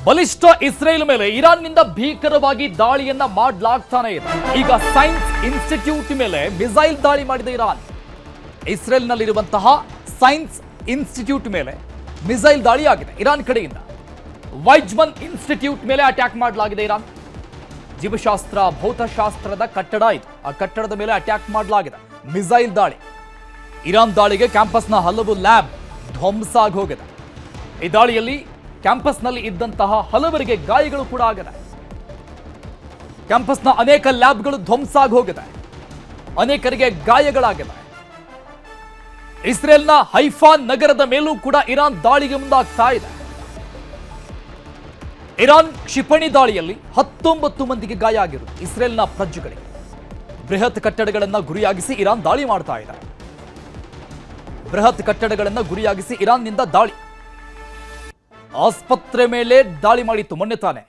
ಬಲಿಷ್ಠ ಇಸ್ರೇಲ್ ಮೇಲೆ ಇರಾನ್ನಿಂದ ಭೀಕರವಾಗಿ ದಾಳಿಯನ್ನ ಮಾಡಲಾಗ್ತಾನೆ ಇದೆ. ಈಗ ಸೈನ್ಸ್ ಇನ್ಸ್ಟಿಟ್ಯೂಟ್ ಮೇಲೆ ಮಿಸೈಲ್ ದಾಳಿ ಮಾಡಿದೆ ಇರಾನ್. ಇಸ್ರೇಲ್ನಲ್ಲಿರುವಂತಹ ಸೈನ್ಸ್ ಇನ್ಸ್ಟಿಟ್ಯೂಟ್ ಮೇಲೆ ಮಿಸೈಲ್ ದಾಳಿ ಆಗಿದೆ ಇರಾನ್ ಕಡೆಯಿಂದ. ವೈಜ್ಮನ್ ಇನ್ಸ್ಟಿಟ್ಯೂಟ್ ಮೇಲೆ ಅಟ್ಯಾಕ್ ಮಾಡಲಾಗಿದೆ ಇರಾನ್. ಜೀವಶಾಸ್ತ್ರ ಭೌತಶಾಸ್ತ್ರದ ಕಟ್ಟಡ ಇದು. ಆ ಕಟ್ಟಡದ ಮೇಲೆ ಅಟ್ಯಾಕ್ ಮಾಡಲಾಗಿದೆ ಮಿಸೈಲ್ ದಾಳಿ. ಇರಾನ್ ದಾಳಿಗೆ ಕ್ಯಾಂಪಸ್ನ ಹಲವು ಲ್ಯಾಬ್ ಧ್ವಂಸ ಆಗಿ ಹೋಗಿದೆ. ಈ ದಾಳಿಯಲ್ಲಿ ಕ್ಯಾಂಪಸ್ನಲ್ಲಿ ಇದ್ದಂತಹ ಹಲವರಿಗೆ ಗಾಯಗಳು ಕೂಡ ಆಗಿದೆ. ಕ್ಯಾಂಪಸ್ನ ಅನೇಕ ಲ್ಯಾಬ್ಗಳು ಧ್ವಂಸ ಆಗಿ ಹೋಗಿದೆ. ಅನೇಕರಿಗೆ ಗಾಯಗಳಾಗಿದೆ. ಇಸ್ರೇಲ್ನ ಹೈಫಾ ನಗರದ ಮೇಲೂ ಕೂಡ ಇರಾನ್ ದಾಳಿಗೆ ಮುಂದಾಗ್ತಾ ಇದೆ. ಇರಾನ್ ಕ್ಷಿಪಣಿ ದಾಳಿಯಲ್ಲಿ 19 ಮಂದಿಗೆ ಗಾಯ ಆಗಿರುವುದು ಇಸ್ರೇಲ್ನ ಪ್ರಜೆಗಳಿಗೆ. ಬೃಹತ್ ಕಟ್ಟಡಗಳನ್ನು ಗುರಿಯಾಗಿಸಿ ಇರಾನ್ ದಾಳಿ ಮಾಡ್ತಾ ಇದೆ. ಬೃಹತ್ ಕಟ್ಟಡಗಳನ್ನು ಗುರಿಯಾಗಿಸಿ ಇರಾನ್ನಿಂದ ದಾಳಿ. ಆಸ್ಪತ್ರೆ ಮೇಲೆ ದಾಳಿ ಮಾಡಿತ್ತು ಮೊನ್ನೆ ತಾನೆ.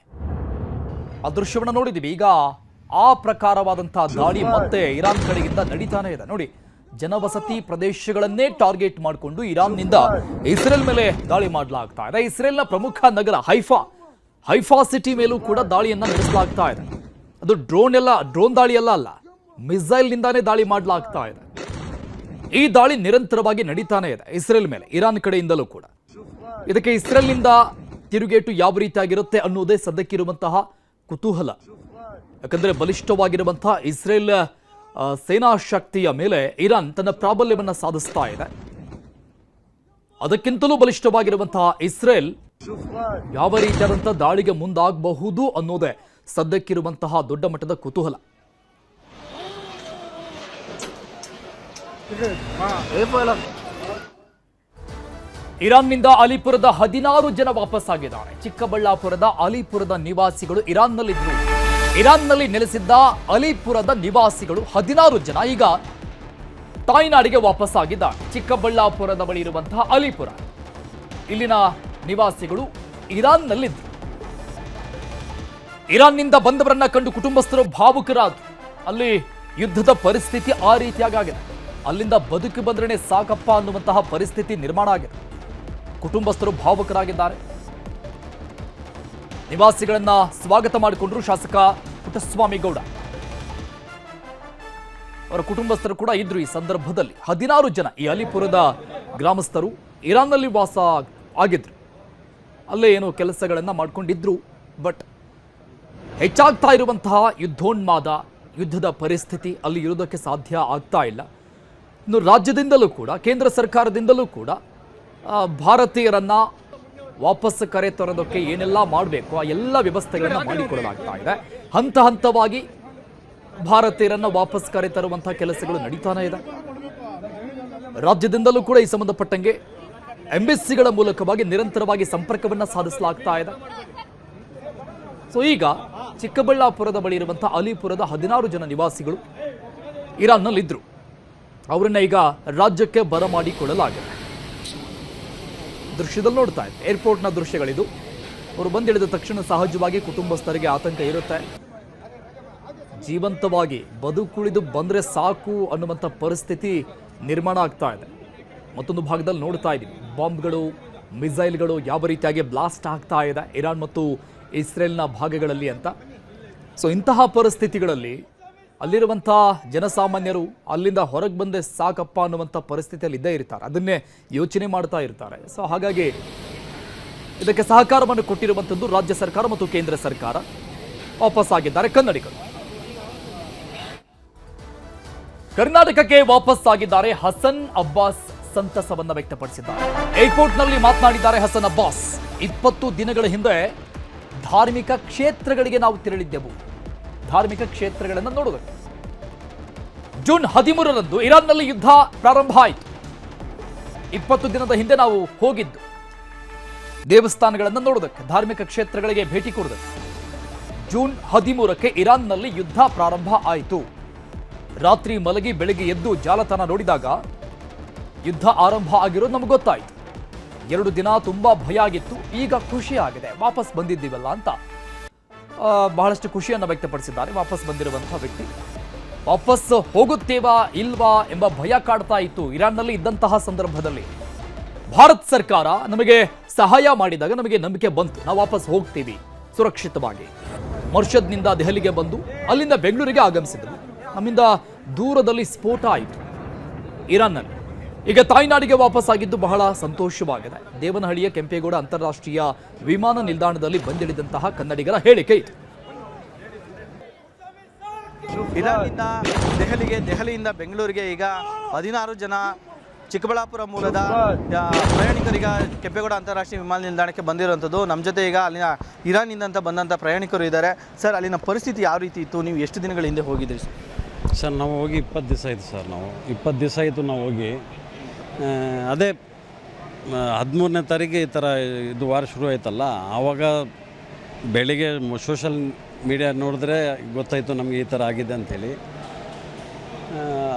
ಆ ದೃಶ್ಯವನ್ನು ನೋಡಿದ್ದೀವಿ. ಈಗ ಆ ಪ್ರಕಾರವಾದಂತಹ ದಾಳಿ ಮತ್ತೆ ಇರಾನ್ ಕಡೆಯಿಂದ ನಡೀತಾನೆ ಇದೆ. ನೋಡಿ, ಜನವಸತಿ ಪ್ರದೇಶಗಳನ್ನೇ ಟಾರ್ಗೆಟ್ ಮಾಡಿಕೊಂಡು ಇರಾನ್ನಿಂದ ಇಸ್ರೇಲ್ ಮೇಲೆ ದಾಳಿ ಮಾಡಲಾಗ್ತಾ ಇದೆ. ಇಸ್ರೇಲ್ನ ಪ್ರಮುಖ ನಗರ ಹೈಫಾ ಸಿಟಿ ಮೇಲೂ ಕೂಡ ದಾಳಿಯನ್ನ ನಡೆಸಲಾಗ್ತಾ ಇದೆ. ಅದು ಡ್ರೋನ್ ದಾಳಿ ಅಲ್ಲ, ಮಿಸೈಲ್ ನಿಂದಾನೇ ದಾಳಿ ಮಾಡಲಾಗ್ತಾ ಇದೆ. ಈ ದಾಳಿ ನಿರಂತರವಾಗಿ ನಡೀತಾನೆ ಇದೆ ಇಸ್ರೇಲ್ ಮೇಲೆ ಇರಾನ್ ಕಡೆಯಿಂದಲೂ ಕೂಡ. ಇದಕ್ಕೆ ಇಸ್ರೇಲ್ನಿಂದ ತಿರುಗೇಟು ಯಾವ ರೀತಿಯಾಗಿರುತ್ತೆ ಅನ್ನೋದೇ ಸದ್ಯಕ್ಕಿರುವಂತಹ ಕುತೂಹಲ. ಯಾಕಂದ್ರೆ ಬಲಿಷ್ಠವಾಗಿರುವಂತಹ ಇಸ್ರೇಲ್ ಸೇನಾ ಶಕ್ತಿಯ ಮೇಲೆ ಇರಾನ್ ತನ್ನ ಪ್ರಾಬಲ್ಯವನ್ನು ಸಾಧಿಸ್ತಾ ಇದೆ. ಅದಕ್ಕಿಂತಲೂ ಬಲಿಷ್ಠವಾಗಿರುವಂತಹ ಇಸ್ರೇಲ್ ಯಾವ ರೀತಿಯಾದಂತಹ ದಾಳಿಗೆ ಮುಂದಾಗಬಹುದು ಅನ್ನೋದೇ ಸದ್ಯಕ್ಕಿರುವಂತಹ ದೊಡ್ಡ ಮಟ್ಟದ ಕುತೂಹಲ. ಇರಾನ್ನಿಂದ ಅಲಿಪುರದ 16 ಜನ ವಾಪಸ್ಸಾಗಿದ್ದಾರೆ. ಚಿಕ್ಕಬಳ್ಳಾಪುರದ ಅಲಿಪುರದ ನಿವಾಸಿಗಳು ಇರಾನ್ನಲ್ಲಿ ನೆಲೆಸಿದ್ದ ಅಲಿಪುರದ ನಿವಾಸಿಗಳು 16 ಜನ ಈಗ ತಾಯ್ನಾಡಿಗೆ ವಾಪಸ್ಸಾಗಿದ್ದಾರೆ. ಚಿಕ್ಕಬಳ್ಳಾಪುರದ ಬಳಿ ಇರುವಂತಹ ಅಲಿಪುರ, ಇಲ್ಲಿನ ನಿವಾಸಿಗಳು ಇರಾನ್ನಲ್ಲಿದ್ದರು. ಇರಾನ್ನಿಂದ ಬಂದವರನ್ನ ಕಂಡು ಕುಟುಂಬಸ್ಥರು ಭಾವುಕರಾದರು. ಅಲ್ಲಿ ಯುದ್ಧದ ಪರಿಸ್ಥಿತಿ ಆ ರೀತಿಯಾಗಿದೆ. ಅಲ್ಲಿಂದ ಬದುಕು ಬಂದ್ರೇನೆ ಸಾಕಪ್ಪ ಅನ್ನುವಂತಹ ಪರಿಸ್ಥಿತಿ ನಿರ್ಮಾಣ ಆಗಿದೆ. ಕುಟುಂಬಸ್ಥರು ಭಾವುಕರಾಗಿದ್ದಾರೆ. ನಿವಾಸಿಗಳನ್ನ ಸ್ವಾಗತ ಮಾಡಿಕೊಂಡ್ರು ಶಾಸಕ ಪುಟ್ಟಸ್ವಾಮಿ ಗೌಡ. ಅವರ ಕುಟುಂಬಸ್ಥರು ಕೂಡ ಇದ್ರು ಈ ಸಂದರ್ಭದಲ್ಲಿ. 16 ಜನ ಈ ಅಲಿಪುರದ ಗ್ರಾಮಸ್ಥರು ಇರಾನ್ನಲ್ಲಿ ವಾಸ ಆಗಿದ್ರು. ಅಲ್ಲೇ ಏನೋ ಕೆಲಸಗಳನ್ನ ಮಾಡ್ಕೊಂಡಿದ್ರು. ಬಟ್ ಹೆಚ್ಚಾಗ್ತಾ ಇರುವಂತಹ ಯುದ್ಧೋನ್ಮಾದ, ಯುದ್ಧದ ಪರಿಸ್ಥಿತಿ ಅಲ್ಲಿ ಇರೋದಕ್ಕೆ ಸಾಧ್ಯ ಆಗ್ತಾ ಇಲ್ಲ. ಇನ್ನು ರಾಜ್ಯದಿಂದಲೂ ಕೂಡ, ಕೇಂದ್ರ ಸರ್ಕಾರದಿಂದಲೂ ಕೂಡ ಭಾರತೀಯರನ್ನ ವಾಪಸ್ ಕರೆ ತರೋದಕ್ಕೆ ಏನೆಲ್ಲ ಮಾಡಬೇಕು ಆ ಎಲ್ಲ ವ್ಯವಸ್ಥೆಗಳನ್ನ ಮಾಡಿಕೊಡಲಾಗ್ತಾ ಇದೆ. ಹಂತ ಹಂತವಾಗಿ ಭಾರತೀಯರನ್ನ ವಾಪಸ್ ಕರೆ ತರುವಂತಹ ಕೆಲಸಗಳು ನಡೀತಾನೆ ಇದೆ. ರಾಜ್ಯದಿಂದಲೂ ಕೂಡ ಈ ಸಂಬಂಧಪಟ್ಟಂಗೆ ಎಂಬೆಸ್ಸಿಗಳ ಮೂಲಕವಾಗಿ ನಿರಂತರವಾಗಿ ಸಂಪರ್ಕವನ್ನ ಸಾಧಿಸಲಾಗ್ತಾ ಇದೆ. ಸೊ ಈಗ ಚಿಕ್ಕಬಳ್ಳಾಪುರದ ಬಳಿ ಇರುವಂತಹ ಅಲಿಪುರದ 16 ಜನ ನಿವಾಸಿಗಳು ಇರಾನ್ನಲ್ಲಿದ್ದರು. ಅವರನ್ನ ಈಗ ರಾಜ್ಯಕ್ಕೆ ಬರಮಾಡಿಕೊಳ್ಳಲಾಗಿದೆ. ದೃಶ್ಯದಲ್ಲಿ ನೋಡ್ತಾ ಇದೆ, ಏರ್ಪೋರ್ಟ್ನ ದೃಶ್ಯಗಳಿದು. ಅವರು ಬಂದಿಳಿದ ತಕ್ಷಣ ಸಹಜವಾಗಿ ಕುಟುಂಬಸ್ಥರಿಗೆ ಆತಂಕ ಇರುತ್ತೆ. ಜೀವಂತವಾಗಿ ಬದುಕುಳಿದು ಬಂದ್ರೆ ಸಾಕು ಅನ್ನುವಂಥ ಪರಿಸ್ಥಿತಿ ನಿರ್ಮಾಣ ಆಗ್ತಾ ಇದೆ. ಮತ್ತೊಂದು ಭಾಗದಲ್ಲಿ ನೋಡ್ತಾ ಇದ್ದೀವಿ, ಬಾಂಬ್ಗಳು, ಮಿಸೈಲ್ಗಳು ಯಾವ ರೀತಿಯಾಗಿ ಬ್ಲಾಸ್ಟ್ ಆಗ್ತಾ ಇದೆ ಇರಾನ್ ಮತ್ತು ಇಸ್ರೇಲ್ನ ಭಾಗಗಳಲ್ಲಿ ಅಂತ. ಸೊ ಇಂತಹ ಪರಿಸ್ಥಿತಿಗಳಲ್ಲಿ ಅಲ್ಲಿರುವಂಥ ಜನಸಾಮಾನ್ಯರು ಅಲ್ಲಿಂದ ಹೊರಗೆ ಬಂದೆ ಸಾಕಪ್ಪ ಅನ್ನುವಂಥ ಪರಿಸ್ಥಿತಿಯಲ್ಲಿ ಇದ್ದೇ ಇರ್ತಾರೆ. ಅದನ್ನೇ ಯೋಚನೆ ಮಾಡ್ತಾ ಇರ್ತಾರೆ. ಸೊ ಹಾಗಾಗಿ ಇದಕ್ಕೆ ಸಹಕಾರವನ್ನು ಕೊಟ್ಟಿರುವಂಥದ್ದು ರಾಜ್ಯ ಸರ್ಕಾರ ಮತ್ತು ಕೇಂದ್ರ ಸರ್ಕಾರ. ವಾಪಸ್ಸಾಗಿದ್ದಾರೆ ಕನ್ನಡಿಗರು. ಕರ್ನಾಟಕಕ್ಕೆ ವಾಪಸ್ಸಾಗಿದ್ದಾರೆ ಹಸನ್ ಅಬ್ಬಾಸ್. ಸಂತಸವನ್ನ ವ್ಯಕ್ತಪಡಿಸಿದ್ದಾರೆ. ಏರ್ಪೋರ್ಟ್ನಲ್ಲಿ ಮಾತನಾಡಿದ್ದಾರೆ ಹಸನ್ ಅಬ್ಬಾಸ್. 20 ದಿನಗಳ ಹಿಂದೆ ಧಾರ್ಮಿಕ ಕ್ಷೇತ್ರಗಳಿಗೆ ನಾವು ತೆರಳಿದ್ದೆವು. ಧಾರ್ಮಿಕ ಕ್ಷೇತ್ರಗಳನ್ನು ನೋಡುವುದಕ್ಕೆ ಜೂನ್ 13ರಂದು ಇರಾನ್ನಲ್ಲಿ ಯುದ್ಧ ಪ್ರಾರಂಭ ಆಯಿತು. 20 ದಿನದ ಹಿಂದೆ ನಾವು ಹೋಗಿದ್ದು ದೇವಸ್ಥಾನಗಳನ್ನು ನೋಡುವುದಕ್ಕೆ, ಧಾರ್ಮಿಕ ಕ್ಷೇತ್ರಗಳಿಗೆ ಭೇಟಿ ಕೊಡುವುದಕ್ಕೆ. ಜೂನ್ 13ಕ್ಕೆ ಇರಾನ್ನಲ್ಲಿ ಯುದ್ಧ ಪ್ರಾರಂಭ ಆಯಿತು. ರಾತ್ರಿ ಮಲಗಿ ಬೆಳಗ್ಗೆ ಎದ್ದು ಜಾಲತಾಣ ನೋಡಿದಾಗ ಯುದ್ಧ ಆರಂಭ ಆಗಿರೋದು ನಮಗೆ ಗೊತ್ತಾಯಿತು. 2 ದಿನ ತುಂಬಾ ಭಯ ಆಗಿತ್ತು. ಈಗ ಖುಷಿ ಆಗಿದೆ, ವಾಪಸ್ ಬಂದಿದ್ದೀವಲ್ಲ ಅಂತ ಬಹಳಷ್ಟು ಖುಷಿಯನ್ನು ವ್ಯಕ್ತಪಡಿಸಿದ್ದಾರೆ ವಾಪಸ್ ಬಂದಿರುವಂತಹ ವ್ಯಕ್ತಿ. ವಾಪಸ್ ಹೋಗುತ್ತೇವಾ ಇಲ್ವಾ ಎಂಬ ಭಯ ಕಾಡ್ತಾ ಇತ್ತು ಇರಾನ್ನಲ್ಲಿ ಇದ್ದಂತಹ ಸಂದರ್ಭದಲ್ಲಿ. ಭಾರತ ಸರ್ಕಾರ ನಮಗೆ ಸಹಾಯ ಮಾಡಿದಾಗ ನಮಗೆ ನಂಬಿಕೆ ಬಂತು, ನಾವು ವಾಪಸ್ ಹೋಗ್ತೀವಿ ಸುರಕ್ಷಿತವಾಗಿ. ಮರ್ಷದ್ನಿಂದ ದೆಹಲಿಗೆ ಬಂದು ಅಲ್ಲಿಂದ ಬೆಂಗಳೂರಿಗೆ ಆಗಮಿಸಿದ್ವಿ. ನಮ್ಮಿಂದ ದೂರದಲ್ಲಿ ಸ್ಫೋಟ ಆಯಿತು ಇರಾನ್ನಲ್ಲಿ. ಈಗ ತಾಯ್ನಾಡಿಗೆ ವಾಪಸ್ ಆಗಿದ್ದು ಬಹಳ ಸಂತೋಷವಾಗಿದೆ. ದೇವನಹಳ್ಳಿಯ ಕೆಂಪೇಗೌಡ ಅಂತಾರಾಷ್ಟ್ರೀಯ ವಿಮಾನ ನಿಲ್ದಾಣದಲ್ಲಿ ಬಂದಿಳಿದಂತಹ ಕನ್ನಡಿಗರ ಹೇಳಿಕೆ ಇದು. ಇರಾನ್ನಿಂದ ದೆಹಲಿಗೆ, ದೆಹಲಿಯಿಂದ ಬೆಂಗಳೂರಿಗೆ ಈಗ 16 ಜನ ಚಿಕ್ಕಬಳ್ಳಾಪುರ ಮೂಲದ ಪ್ರಯಾಣಿಕರೀಗ ಕೆಂಪೇಗೌಡ ಅಂತಾರಾಷ್ಟ್ರೀಯ ವಿಮಾನ ನಿಲ್ದಾಣಕ್ಕೆ ಬಂದಿರುವಂಥದ್ದು. ನಮ್ಮ ಜೊತೆ ಈಗ ಅಲ್ಲಿನ ಇರಾನ್ನಿಂದ ಬಂದಂಥ ಪ್ರಯಾಣಿಕರು ಇದ್ದಾರೆ. ಸರ್, ಅಲ್ಲಿನ ಪರಿಸ್ಥಿತಿ ಯಾವ ರೀತಿ ಇತ್ತು? ನೀವು ಎಷ್ಟು ದಿನಗಳ ಹಿಂದೆ ಹೋಗಿದ್ರಿ ಸರ್? ನಾವು ಹೋಗಿ 20 ದಿವಸ ಆಯಿತು ಸರ್. ನಾವು 20 ದಿವಸ ಆಯಿತು ನಾವು ಹೋಗಿ. ಅದೇ 13ನೇ ತಾರೀಕಿಗೆ ಈ ಥರ ಇದು ವಾರ ಶುರು ಆಯ್ತಲ್ಲ, ಆವಾಗ ಬೆಳಿಗ್ಗೆ ಸೋಷಲ್ ಮೀಡಿಯಾ ನೋಡಿದ್ರೆ ಗೊತ್ತಾಯಿತು ನಮಗೆ ಈ ಥರ ಆಗಿದೆ ಅಂಥೇಳಿ.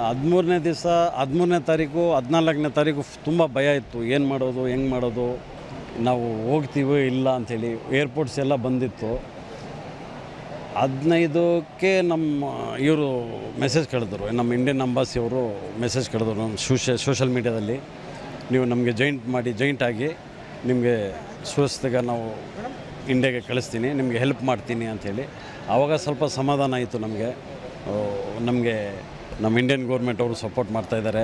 13ನೇ ತಾರೀಕು 14ನೇ ತಾರೀಕು ತುಂಬ ಭಯ ಇತ್ತು. ಏನು ಮಾಡೋದು, ಹೆಂಗೆ ಮಾಡೋದು, ನಾವು ಹೋಗ್ತೀವೋ ಇಲ್ಲ ಅಂಥೇಳಿ. ಏರ್ಪೋರ್ಟ್ಸ್ ಎಲ್ಲ ಬಂದಿತ್ತು. 15ಕ್ಕೆ ನಮ್ಮ ಇವರು ಮೆಸೇಜ್ ಕಳೆದರು, ನಮ್ಮ ಇಂಡಿಯನ್ ಅಂಬಾಸಿ ಅವರು ಮೆಸೇಜ್ ಕಳೆದರು ನಮ್ಮ ಸೋಷಲ್ ಮೀಡ್ಯಾದಲ್ಲಿ. ನೀವು ನಮಗೆ ಜಾಯಿಂಟ್ ಆಗಿ ನಿಮಗೆ ಸುರಕ್ಷತೆಗೆ ನಾವು ಇಂಡಿಯಾಗೆ ಕಳಿಸ್ತೀನಿ, ನಿಮಗೆ ಹೆಲ್ಪ್ ಮಾಡ್ತೀನಿ ಅಂಥೇಳಿ. ಆವಾಗ ಸ್ವಲ್ಪ ಸಮಾಧಾನ ಆಯಿತು ನಮಗೆ. ನಮ್ಮ ಇಂಡಿಯನ್ ಗೌರ್ಮೆಂಟ್ ಅವರು ಸಪೋರ್ಟ್ ಮಾಡ್ತಾಯಿದ್ದಾರೆ.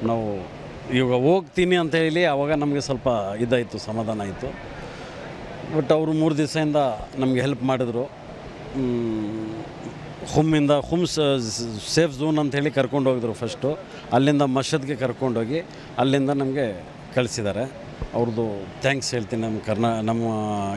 ನಾವು ಇವಾಗ ಹೋಗ್ತೀನಿ ಅಂತ ಹೇಳಿ ಆವಾಗ ನಮಗೆ ಸ್ವಲ್ಪ ಇದಾಯಿತು, ಸಮಾಧಾನ ಆಯಿತು. ಬಟ್ ಅವರು 3 ದಿವಸದಿಂದ ನಮಗೆ ಹೆಲ್ಪ್ ಮಾಡಿದ್ರು. ಹುಮ್ ಸೇಫ್ ಝೋನ್ ಅಂಥೇಳಿ ಕರ್ಕೊಂಡು ಹೋಗಿದ್ರು ಫಸ್ಟು. ಅಲ್ಲಿಂದ ಮಷದ್ಗೆ ಕರ್ಕೊಂಡೋಗಿ ಅಲ್ಲಿಂದ ನಮಗೆ ಕಳಿಸಿದ್ದಾರೆ. ಅವ್ರದ್ದು ಥ್ಯಾಂಕ್ಸ್ ಹೇಳ್ತೀನಿ ನಮ್ಮ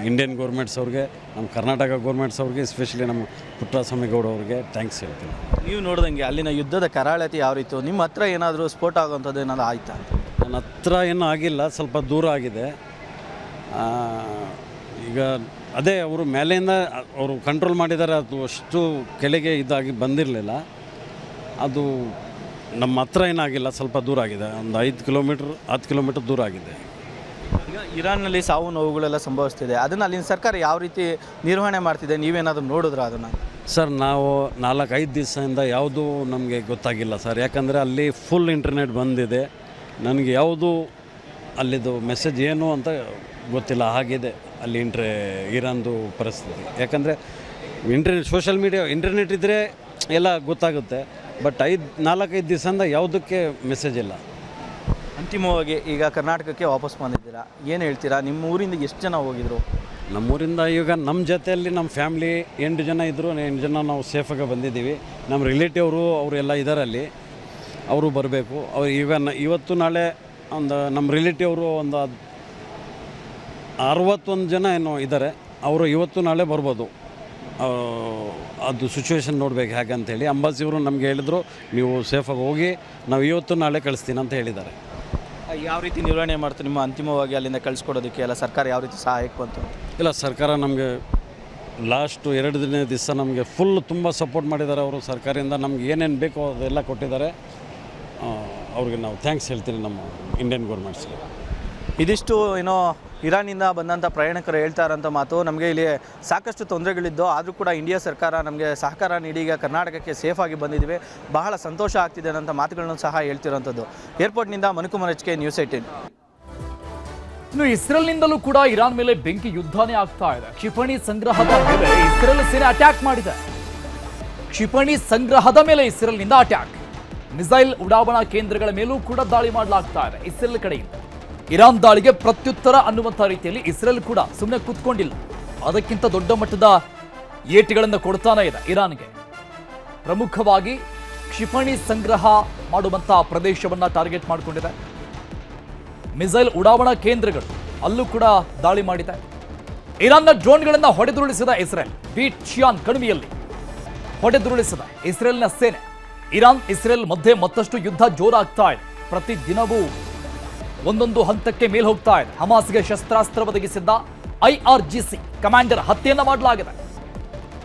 ಇಂಡಿಯನ್ ಗೌರ್ಮೆಂಟ್ಸ್ ಅವ್ರಿಗೆ, ನಮ್ಮ ಕರ್ನಾಟಕ ಗೌರ್ಮೆಂಟ್ಸ್ ಅವ್ರಿಗೆ, ಎಸ್ಪೆಷಲಿ ನಮ್ಮ ಪುಟ್ಟಸ್ವಾಮಿ ಗೌಡ ಅವ್ರಿಗೆ ಥ್ಯಾಂಕ್ಸ್ ಹೇಳ್ತೀನಿ. ನೀವು ನೋಡಿದಂಗೆ ಅಲ್ಲಿನ ಯುದ್ಧದ ಕರಾಳತೆ ಯಾವ ರೀತಿ? ನಿಮ್ಮ ಹತ್ರ ಏನಾದರೂ ಸ್ಫೋಟ ಆಗುವಂಥದ್ದು ಏನಾದರೂ ಆಯಿತಾ? ನನ್ನ ಹತ್ರ ಏನೂ ಆಗಿಲ್ಲ, ಸ್ವಲ್ಪ ದೂರ ಆಗಿದೆ. ಈಗ ಅದೇ ಅವರು ಮೇಲೆಯಿಂದ ಅವರು ಕಂಟ್ರೋಲ್ ಮಾಡಿದ್ದಾರೆ, ಅದು ಅಷ್ಟು ಕೆಳಗೆ ಇದಾಗಿ ಬಂದಿರಲಿಲ್ಲ. ಅದು ನಮ್ಮ ಹತ್ರ ಏನಾಗಿಲ್ಲ, ಸ್ವಲ್ಪ ದೂರ ಆಗಿದೆ. ಒಂದು 5 ಕಿಲೋಮೀಟ್ರ್ 10 ಕಿಲೋಮೀಟ್ರ್ ದೂರ ಆಗಿದೆ. ಈಗ ಇರಾನ್ನಲ್ಲಿ ಸಾವು ನೋವುಗಳೆಲ್ಲ ಸಂಭವಿಸ್ತಿದೆ, ಅದನ್ನು ಅಲ್ಲಿನ ಸರ್ಕಾರ ಯಾವ ರೀತಿ ನಿರ್ವಹಣೆ ಮಾಡ್ತಿದೆ? ನೀವೇನಾದರೂ ನೋಡಿದ್ರ ಅದನ್ನು? ಸರ್, ನಾವು 4-5 ದಿವಸದಿಂದ ಯಾವುದೂ ನಮಗೆ ಗೊತ್ತಾಗಿಲ್ಲ ಸರ್. ಯಾಕಂದರೆ ಅಲ್ಲಿ ಫುಲ್ ಇಂಟರ್ನೆಟ್ ಬಂದಿದೆ. ನನಗೆ ಯಾವುದು ಅಲ್ಲಿದು ಮೆಸೇಜ್ ಏನು ಅಂತ ಗೊತ್ತಿಲ್ಲ. ಹಾಗಿದೆ ಅಲ್ಲಿ ಇರಾನ್ದು ಪರಿಸ್ಥಿತಿ. ಯಾಕಂದರೆ ಸೋಷಲ್ ಮೀಡಿಯಾ ಇಂಟರ್ನೆಟ್ ಇದ್ದರೆ ಎಲ್ಲ ಗೊತ್ತಾಗುತ್ತೆ. ಬಟ್ 4-5 ದಿವಸದಿಂದ ಯಾವುದಕ್ಕೆ ಮೆಸೇಜ್ ಇಲ್ಲ. ಅಂತಿಮವಾಗಿ ಈಗ ಕರ್ನಾಟಕಕ್ಕೆ ವಾಪಸ್ ಬಂದಿದ್ದೀರಾ, ಏನು ಹೇಳ್ತೀರಾ? ನಿಮ್ಮ ಊರಿಂದ ಎಷ್ಟು ಜನ ಹೋಗಿದ್ರು? ನಮ್ಮೂರಿಂದ ಈಗ ನಮ್ಮ ಜೊತೆಯಲ್ಲಿ ನಮ್ಮ ಫ್ಯಾಮ್ಲಿ 8 ಜನ ಇದ್ದರು. 8 ಜನ ನಾವು ಸೇಫಾಗಿ ಬಂದಿದ್ದೀವಿ. ನಮ್ಮ ರಿಲೇಟಿವ್ರು ಅವರೆಲ್ಲ ಇದ್ದಾರೆ ಅಲ್ಲಿ, ಅವರು ಬರಬೇಕು. ಅವ್ರು ಇವತ್ತು ನಾಳೆ ನಮ್ಮ ರಿಲೇಟಿವ್ರು ಒಂದು 61 ಜನ ಏನೋ ಇದ್ದಾರೆ. ಅವರು ಇವತ್ತು ನಾಳೆ ಬರ್ಬೋದು. ಅದು ಸಿಚುವೇಶನ್ ನೋಡ್ಬೇಕು ಹೇಗೆ ಅಂಥೇಳಿ. ಅಂಬಾಸಿಯವರು ನಮಗೆ ಹೇಳಿದ್ರು, ನೀವು ಸೇಫಾಗಿ ಹೋಗಿ, ನಾವು ಇವತ್ತು ನಾಳೆ ಕಳಿಸ್ತೀನಿ ಅಂತ ಹೇಳಿದ್ದಾರೆ. ಯಾವ ರೀತಿ ನಿರ್ವಹಣೆ ಮಾಡ್ತಾರೆ ನಿಮ್ಮ ಅಂತಿಮವಾಗಿ ಅಲ್ಲಿಂದ ಕಳಿಸ್ಕೊಡೋದಕ್ಕೆ? ಎಲ್ಲ ಸರ್ಕಾರ ಯಾವ ರೀತಿ ಸಹಾಯಕ್ಕೆ ಬಂತು? ಇಲ್ಲ, ಸರ್ಕಾರ ನಮಗೆ ಲಾಸ್ಟು 2 ದಿವಸ ನಮಗೆ ಫುಲ್ ತುಂಬ ಸಪೋರ್ಟ್ ಮಾಡಿದ್ದಾರೆ. ಅವರು ಸರ್ಕಾರದಿಂದ ನಮ್ಗೆ ಏನೇನು ಬೇಕೋ ಅದೆಲ್ಲ ಕೊಟ್ಟಿದ್ದಾರೆ. ಅವ್ರಿಗೆ ನಾವು ಥ್ಯಾಂಕ್ಸ್ ಹೇಳ್ತೀನಿ ನಮ್ಮ ಇಂಡಿಯನ್ ಗೌರ್ಮೆಂಟ್ಸ್ಗೆ. ಇದಿಷ್ಟು ಏನೋ ಇರಾನಿಂದ ಬಂದಂಥ ಪ್ರಯಾಣಿಕರು ಹೇಳ್ತಾ ಇರೋಂಥ ಮಾತು. ನಮಗೆ ಇಲ್ಲಿ ಸಾಕಷ್ಟು ತೊಂದರೆಗಳಿದ್ದು, ಆದರೂ ಕೂಡ ಇಂಡಿಯಾ ಸರ್ಕಾರ ನಮಗೆ ಸಹಕಾರ ನೀಡಿ ಈಗ ಕರ್ನಾಟಕಕ್ಕೆ ಸೇಫಾಗಿ ಬಂದಿದ್ದೀವಿ, ಬಹಳ ಸಂತೋಷ ಆಗ್ತಿದೆ ಅನ್ನೋಂಥ ಮಾತುಗಳನ್ನು ಸಹ ಹೇಳ್ತಿರೋಂಥದ್ದು. ಏರ್ಪೋರ್ಟ್ನಿಂದ ಮನುಕುಮಾರ್ HK, ನ್ಯೂಸ್ 18. ಇನ್ನು ಇಸ್ರೇಲ್ನಿಂದಲೂ ಕೂಡ ಇರಾನ್ ಮೇಲೆ ಬೆಂಕಿ ಯುದ್ಧನೇ ಆಗ್ತಾ ಇದೆ. ಕ್ಷಿಪಣಿ ಸಂಗ್ರಹದ ಮೇಲೆ ಇಸ್ರೇಲ್ ಸೇನೆ ಅಟ್ಯಾಕ್ ಮಾಡಿದೆ. ಕ್ಷಿಪಣಿ ಸಂಗ್ರಹದ ಮೇಲೆ ಇಸ್ರೇಲ್ನಿಂದ ಅಟ್ಯಾಕ್. ಮಿಸೈಲ್ ಉಡಾವಣಾ ಕೇಂದ್ರಗಳ ಮೇಲೂ ಕೂಡ ದಾಳಿ ಮಾಡಲಾಗ್ತಾ ಇದೆ ಇಸ್ರೇಲ್ ಕಡೆಯಿಂದ. ಇರಾನ್ ದಾಳಿಗೆ ಪ್ರತ್ಯುತ್ತರ ಅನ್ನುವಂಥ ರೀತಿಯಲ್ಲಿ ಇಸ್ರೇಲ್ ಕೂಡ ಸುಮ್ಮನೆ ಕೂತ್ಕೊಂಡಿಲ್ಲ. ಅದಕ್ಕಿಂತ ದೊಡ್ಡ ಮಟ್ಟದ ಏಟುಗಳನ್ನು ಕೊಡ್ತಾನೆ ಇದೆ ಇರಾನ್ಗೆ. ಪ್ರಮುಖವಾಗಿ ಕ್ಷಿಪಣಿ ಸಂಗ್ರಹ ಮಾಡುವಂತಹ ಪ್ರದೇಶವನ್ನ ಟಾರ್ಗೆಟ್ ಮಾಡಿಕೊಂಡಿದೆ. ಮಿಸೈಲ್ ಉಡಾವಣಾ ಕೇಂದ್ರಗಳು ಅಲ್ಲೂ ಕೂಡ ದಾಳಿ ಮಾಡಿದೆ. ಇರಾನ್ನ ಡ್ರೋನ್ಗಳನ್ನು ಹೊಡೆದುರುಳಿಸಿದ ಇಸ್ರೇಲ್. ಬೀಟ್ ಶಿಯಾನ್ ಕಣಿವೆಯಲ್ಲಿ ಹೊಡೆದುರುಳಿಸಿದ ಇಸ್ರೇಲ್ನ ಸೇನೆ. ಇರಾನ್ ಇಸ್ರೇಲ್ ಮಧ್ಯೆ ಮತ್ತಷ್ಟು ಯುದ್ಧ ಜೋರಾಗ್ತಾ ಇದೆ. ಪ್ರತಿ ದಿನವೂ ಒಂದೊಂದು ಹಂತಕ್ಕೆ ಮೇಲ್ ಹೋಗ್ತಾ ಇದೆ. ಹಮಾಸ್ಗೆ ಶಸ್ತ್ರಾಸ್ತ್ರ ಒದಗಿಸಿದ್ದ IRGC ಕಮಾಂಡರ್ ಹತ್ಯೆಯನ್ನ ಮಾಡಲಾಗಿದೆ.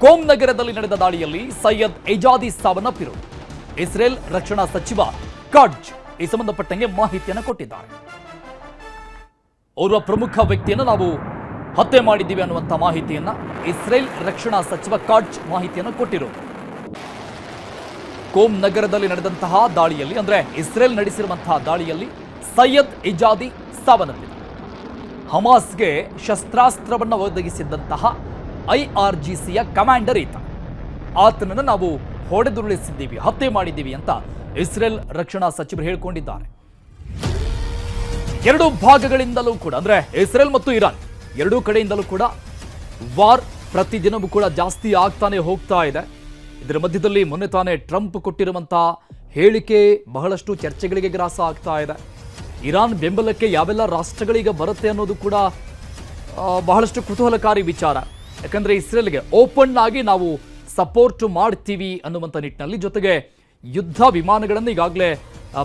ಕೋಮ್ ನಗರದಲ್ಲಿ ನಡೆದ ದಾಳಿಯಲ್ಲಿ ಸೈಯದ್ ಎಜಾದಿ ಸಾವನ್ನಪ್ಪಿರು. ಇಸ್ರೇಲ್ ರಕ್ಷಣಾ ಸಚಿವ ಕಡ್ಜ್ ಈ ಸಂಬಂಧಪಟ್ಟಂಗೆ ಮಾಹಿತಿಯನ್ನು ಕೊಟ್ಟಿದ್ದಾರೆ. ಓರ್ವ ಪ್ರಮುಖ ವ್ಯಕ್ತಿಯನ್ನು ನಾವು ಹತ್ಯೆ ಮಾಡಿದ್ದೀವಿ ಅನ್ನುವಂಥ ಮಾಹಿತಿಯನ್ನ ಇಸ್ರೇಲ್ ರಕ್ಷಣಾ ಸಚಿವ ಕಡ್ಜ್ ಮಾಹಿತಿಯನ್ನು ಕೊಟ್ಟಿರೋದು. ಕೋಮ್ ನಗರದಲ್ಲಿ ನಡೆದಂತಹ ದಾಳಿಯಲ್ಲಿ, ಅಂದ್ರೆ ಇಸ್ರೇಲ್ ನಡೆಸಿರುವಂತಹ ದಾಳಿಯಲ್ಲಿ ಸೈಯದ್ ಇಜಾದಿ ಸಾವನ್ನಪ್ಪಿದ. ಹಮಾಸ್ಗೆ ಶಸ್ತ್ರಾಸ್ತ್ರವನ್ನು ಒದಗಿಸಿದ್ದಂತಹ IRGCಯ ಕಮಾಂಡರ್ ಈತ. ಆತನನ್ನು ನಾವು ಹೊಡೆದುರುಳಿಸಿದ್ದೀವಿ, ಹತ್ಯೆ ಮಾಡಿದ್ದೀವಿ ಅಂತ ಇಸ್ರೇಲ್ ರಕ್ಷಣಾ ಸಚಿವರು ಹೇಳಿಕೊಂಡಿದ್ದಾರೆ. ಎರಡು ಭಾಗಗಳಿಂದಲೂ ಕೂಡ, ಅಂದ್ರೆ ಇಸ್ರೇಲ್ ಮತ್ತು ಇರಾನ್ ಎರಡೂ ಕಡೆಯಿಂದಲೂ ಕೂಡ ವಾರ್ ಪ್ರತಿದಿನವೂ ಕೂಡ ಜಾಸ್ತಿ ಆಗ್ತಾನೆ ಹೋಗ್ತಾ ಇದೆ. ಇದರ ಮಧ್ಯದಲ್ಲಿ ಮೊನ್ನೆ ತಾನೇ ಟ್ರಂಪ್ ಕೊಟ್ಟಿರುವಂತಹ ಹೇಳಿಕೆ ಬಹಳಷ್ಟು ಚರ್ಚೆಗಳಿಗೆ ಗ್ರಾಸ ಆಗ್ತಾ ಇದೆ. ಇರಾನ್ ಬೆಂಬಲಕ್ಕೆ ಯಾವೆಲ್ಲ ರಾಷ್ಟ್ರಗಳಿಗೆ ಬರುತ್ತೆ ಅನ್ನೋದು ಕೂಡ ಬಹಳಷ್ಟು ಕುತೂಹಲಕಾರಿ ವಿಚಾರ. ಯಾಕಂದ್ರೆ ಇಸ್ರೇಲ್ಗೆ ಓಪನ್ ಆಗಿ ನಾವು ಸಪೋರ್ಟ್ ಮಾಡ್ತೀವಿ ಅನ್ನುವಂಥ ನಿಟ್ಟಿನಲ್ಲಿ, ಜೊತೆಗೆ ಯುದ್ಧ ವಿಮಾನಗಳನ್ನು ಈಗಾಗಲೇ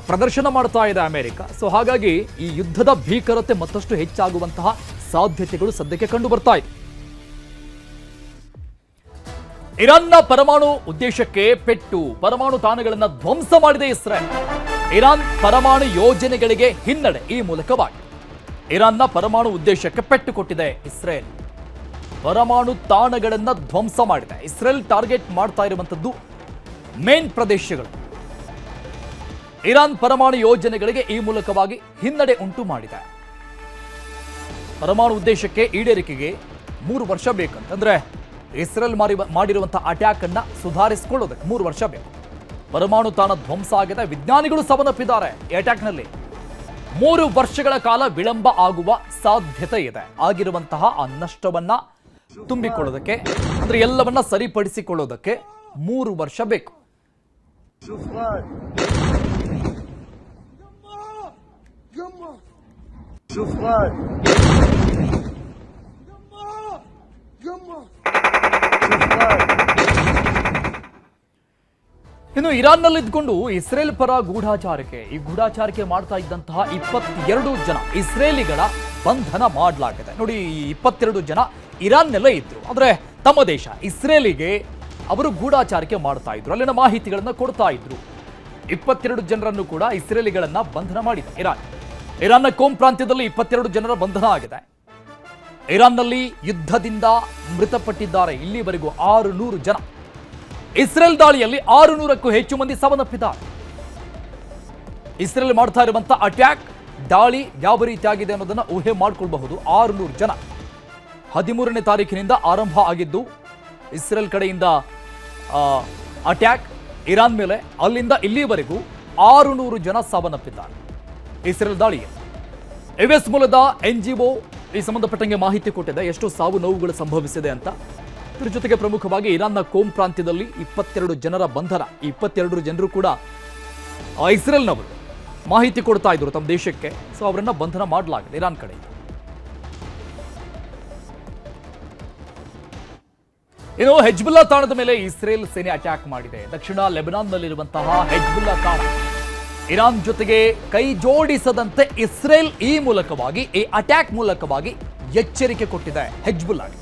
ಪ್ರದರ್ಶನ ಮಾಡ್ತಾ ಇದೆ ಅಮೆರಿಕ. ಸೊ ಹಾಗಾಗಿ ಈ ಯುದ್ಧದ ಭೀಕರತೆ ಮತ್ತಷ್ಟು ಹೆಚ್ಚಾಗುವಂತಹ ಸಾಧ್ಯತೆಗಳು ಸದ್ಯಕ್ಕೆ ಕಂಡು ಬರ್ತಾ ಇದೆ. ಇರಾನ್ನ ಪರಮಾಣು ಉದ್ದೇಶಕ್ಕೆ ಪೆಟ್ಟು, ಪರಮಾಣು ತಾಣಗಳನ್ನು ಧ್ವಂಸ ಮಾಡಿದೆ ಇಸ್ರೇಲ್. ಇರಾನ್ ಪರಮಾಣು ಯೋಜನೆಗಳಿಗೆ ಹಿನ್ನಡೆ, ಈ ಮೂಲಕವಾಗಿ ಇರಾನ್ನ ಪರಮಾಣು ಉದ್ದೇಶಕ್ಕೆ ಪೆಟ್ಟು ಕೊಟ್ಟಿದೆ ಇಸ್ರೇಲ್. ಪರಮಾಣು ತಾಣಗಳನ್ನು ಧ್ವಂಸ ಮಾಡಿದೆ ಇಸ್ರೇಲ್. ಟಾರ್ಗೆಟ್ ಮಾಡ್ತಾ ಇರುವಂತದ್ದು ಮೇನ್ ಪ್ರದೇಶಗಳು. ಇರಾನ್ ಪರಮಾಣು ಯೋಜನೆಗಳಿಗೆ ಈ ಮೂಲಕವಾಗಿ ಹಿನ್ನಡೆ ಉಂಟು ಮಾಡಿದೆ. ಪರಮಾಣು ಉದ್ದೇಶಕ್ಕೆ ಈಡೇರಿಕೆಗೆ 3 ವರ್ಷ ಬೇಕಂತಂದ್ರೆ ಇಸ್ರೇಲ್ ಮಾಡಿರುವಂತಹ ಅಟ್ಯಾಕ್ ಅನ್ನ ಸುಧಾರಿಸಿಕೊಳ್ಳೋದಕ್ಕೆ 3 ವರ್ಷ ಬೇಕು. ಪರಮಾಣು ತಾಣ ಧ್ವಂಸ ಆಗಿದೆ, ವಿಜ್ಞಾನಿಗಳು ಸಾವನ್ನಪ್ಪಿದ್ದಾರೆ ಈ ಅಟ್ಯಾಕ್ನಲ್ಲಿ. 3 ವರ್ಷಗಳ ಕಾಲ ವಿಳಂಬ ಆಗುವ ಸಾಧ್ಯತೆ ಇದೆ. ಆಗಿರುವಂತಹ ಆ ನಷ್ಟವನ್ನ ತುಂಬಿಕೊಳ್ಳೋದಕ್ಕೆ, ಅಂದ್ರೆ ಎಲ್ಲವನ್ನ ಸರಿಪಡಿಸಿಕೊಳ್ಳೋದಕ್ಕೆ 3 ವರ್ಷ ಬೇಕು. ಇನ್ನು ಇರಾನ್ನಲ್ಲಿ ಇದ್ಕೊಂಡು ಇಸ್ರೇಲ್ ಪರ ಗೂಢಾಚಾರಕ್ಕೆ, ಈ ಗೂಢಾಚಾರಕ್ಕೆ ಮಾಡ್ತಾ ಇದ್ದಂತಹ 22 ಜನ ಇಸ್ರೇಲಿಗಳ ಬಂಧನ ಮಾಡಲಾಗಿದೆ. ನೋಡಿ, ಈ 22 ಜನ ಇರಾನ್ನಲ್ಲೇ ಇದ್ರು, ಅಂದ್ರೆ ತಮ್ಮ ದೇಶ ಇಸ್ರೇಲಿಗೆ ಅವರು ಗೂಢಾಚಾರಕ್ಕೆ ಮಾಡ್ತಾ ಇದ್ರು, ಅಲ್ಲಿನ ಮಾಹಿತಿಗಳನ್ನ ಕೊಡ್ತಾ ಇದ್ರು. 22 ಜನರನ್ನು ಕೂಡ ಇಸ್ರೇಲಿಗಳನ್ನ ಬಂಧನ ಮಾಡಿದೆ ಇರಾನ್. ಇರಾನ್ನ ಕೋಮ್ ಪ್ರಾಂತ್ಯದಲ್ಲಿ 22 ಜನರ ಬಂಧನ ಆಗಿದೆ. ಇರಾನ್ನಲ್ಲಿ ಯುದ್ಧದಿಂದ ಮೃತಪಟ್ಟಿದ್ದಾರೆ ಇಲ್ಲಿವರೆಗೂ 600 ಜನ. ಇಸ್ರೇಲ್ ದಾಳಿಯಲ್ಲಿ 600ಕ್ಕೂ ಹೆಚ್ಚು ಮಂದಿ ಸಾವನ್ನಪ್ಪಿದ್ದಾರೆ. ಇಸ್ರೇಲ್ ಮಾಡ್ತಾ ಇರುವಂತಹ ಅಟ್ಯಾಕ್, ದಾಳಿ ಯಾವ ರೀತಿಯಾಗಿದೆ ಅನ್ನೋದನ್ನ ಊಹೆ ಮಾಡಿಕೊಳ್ಳಬಹುದು. 600 ಜನ 13ನೇ ತಾರೀಕಿನಿಂದ ಆರಂಭ ಆಗಿದ್ದು ಇಸ್ರೇಲ್ ಕಡೆಯಿಂದ ಅಟ್ಯಾಕ್ ಇರಾನ್ ಮೇಲೆ, ಅಲ್ಲಿಂದ ಇಲ್ಲಿವರೆಗೂ 600 ಜನ ಸಾವನ್ನಪ್ಪಿದ್ದಾರೆ ಇಸ್ರೇಲ್ ದಾಳಿಯಲ್ಲಿ. US ಮೂಲದ NGO ಈ ಸಂಬಂಧಪಟ್ಟಂಗೆ ಮಾಹಿತಿ ಕೊಟ್ಟಿದೆ, ಎಷ್ಟು ಸಾವು ನೋವುಗಳು ಸಂಭವಿಸಿದೆ ಅಂತ. ಇದರ ಜೊತೆಗೆ ಪ್ರಮುಖವಾಗಿ ಇರಾನ್ನ ಕೋಮ್ ಪ್ರಾಂತ್ಯದಲ್ಲಿ 22 ಜನರ ಬಂಧನ. ಈ 22 ಜನರು ಕೂಡ ಇಸ್ರೇಲ್ನವರು ಮಾಹಿತಿ ಕೊಡ್ತಾ ಇದ್ರು ತಮ್ಮ ದೇಶಕ್ಕೆ. ಸೊ ಅವರನ್ನ ಬಂಧನ ಮಾಡಲಾಗಿದೆ ಇರಾನ್ ಕಡೆ. ಇನ್ನು ಹೆಜ್ಬುಲ್ಲಾ ತಾಣದ ಮೇಲೆ ಇಸ್ರೇಲ್ ಸೇನೆ ಅಟ್ಯಾಕ್ ಮಾಡಿದೆ. ದಕ್ಷಿಣ ಲೆಬನಾನ್ನಲ್ಲಿರುವಂತಹ ಹೆಜ್ಬುಲ್ಲಾ ತಾಣ, ಇರಾನ್ ಜೊತೆಗೆ ಕೈ ಜೋಡಿಸದಂತೆ ಇಸ್ರೇಲ್ ಈ ಮೂಲಕವಾಗಿ, ಈ ಅಟ್ಯಾಕ್ ಮೂಲಕವಾಗಿ ಎಚ್ಚರಿಕೆ ಕೊಟ್ಟಿದೆ ಹೆಜ್ಬುಲ್ಲಾಗೆ.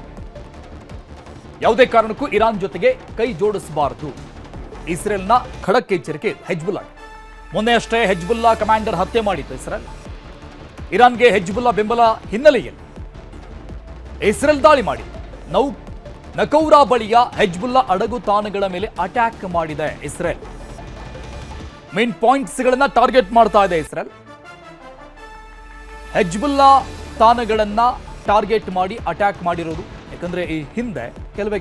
ಯಾವುದೇ ಕಾರಣಕ್ಕೂ ಇರಾನ್ ಜೊತೆಗೆ ಕೈ ಜೋಡಿಸಬಾರದು, ಇಸ್ರೇಲ್ನ ಖಡಕ್ ಎಚ್ಚರಿಕೆ ಹೆಜ್ಬುಲ್ಲಾಗೆ. ಮೊನ್ನೆ ಅಷ್ಟೇ ಹೆಜ್ಬುಲ್ಲಾ ಕಮಾಂಡರ್ ಹತ್ಯೆ ಮಾಡಿತ್ತು ಇಸ್ರೇಲ್. ಇರಾನ್ಗೆ ಹೆಜ್ಬುಲ್ಲಾ ಬೆಂಬಲ ಹಿನ್ನೆಲೆಯಲ್ಲಿ ಇಸ್ರೇಲ್ ದಾಳಿ ಮಾಡಿ ನಕೌರಾ ಬಳಿಯ ಹೆಜ್ಬುಲ್ಲಾ ಅಡಗು ತಾಣಗಳ ಮೇಲೆ ಅಟ್ಯಾಕ್ ಮಾಡಿದೆ ಇಸ್ರೇಲ್. ಮೇನ್ ಪಾಯಿಂಟ್ಸ್ಗಳನ್ನ ಟಾರ್ಗೆಟ್ ಮಾಡ್ತಾ ಇದೆ ಇಸ್ರೇಲ್. ಹೆಜ್ಬುಲ್ಲಾ ತಾಣಗಳನ್ನ ಟಾರ್ಗೆಟ್ ಮಾಡಿ ಅಟ್ಯಾಕ್ ಮಾಡಿರೋದು. ಯಾಕಂದ್ರೆ ಈ ಹಿಂದೆ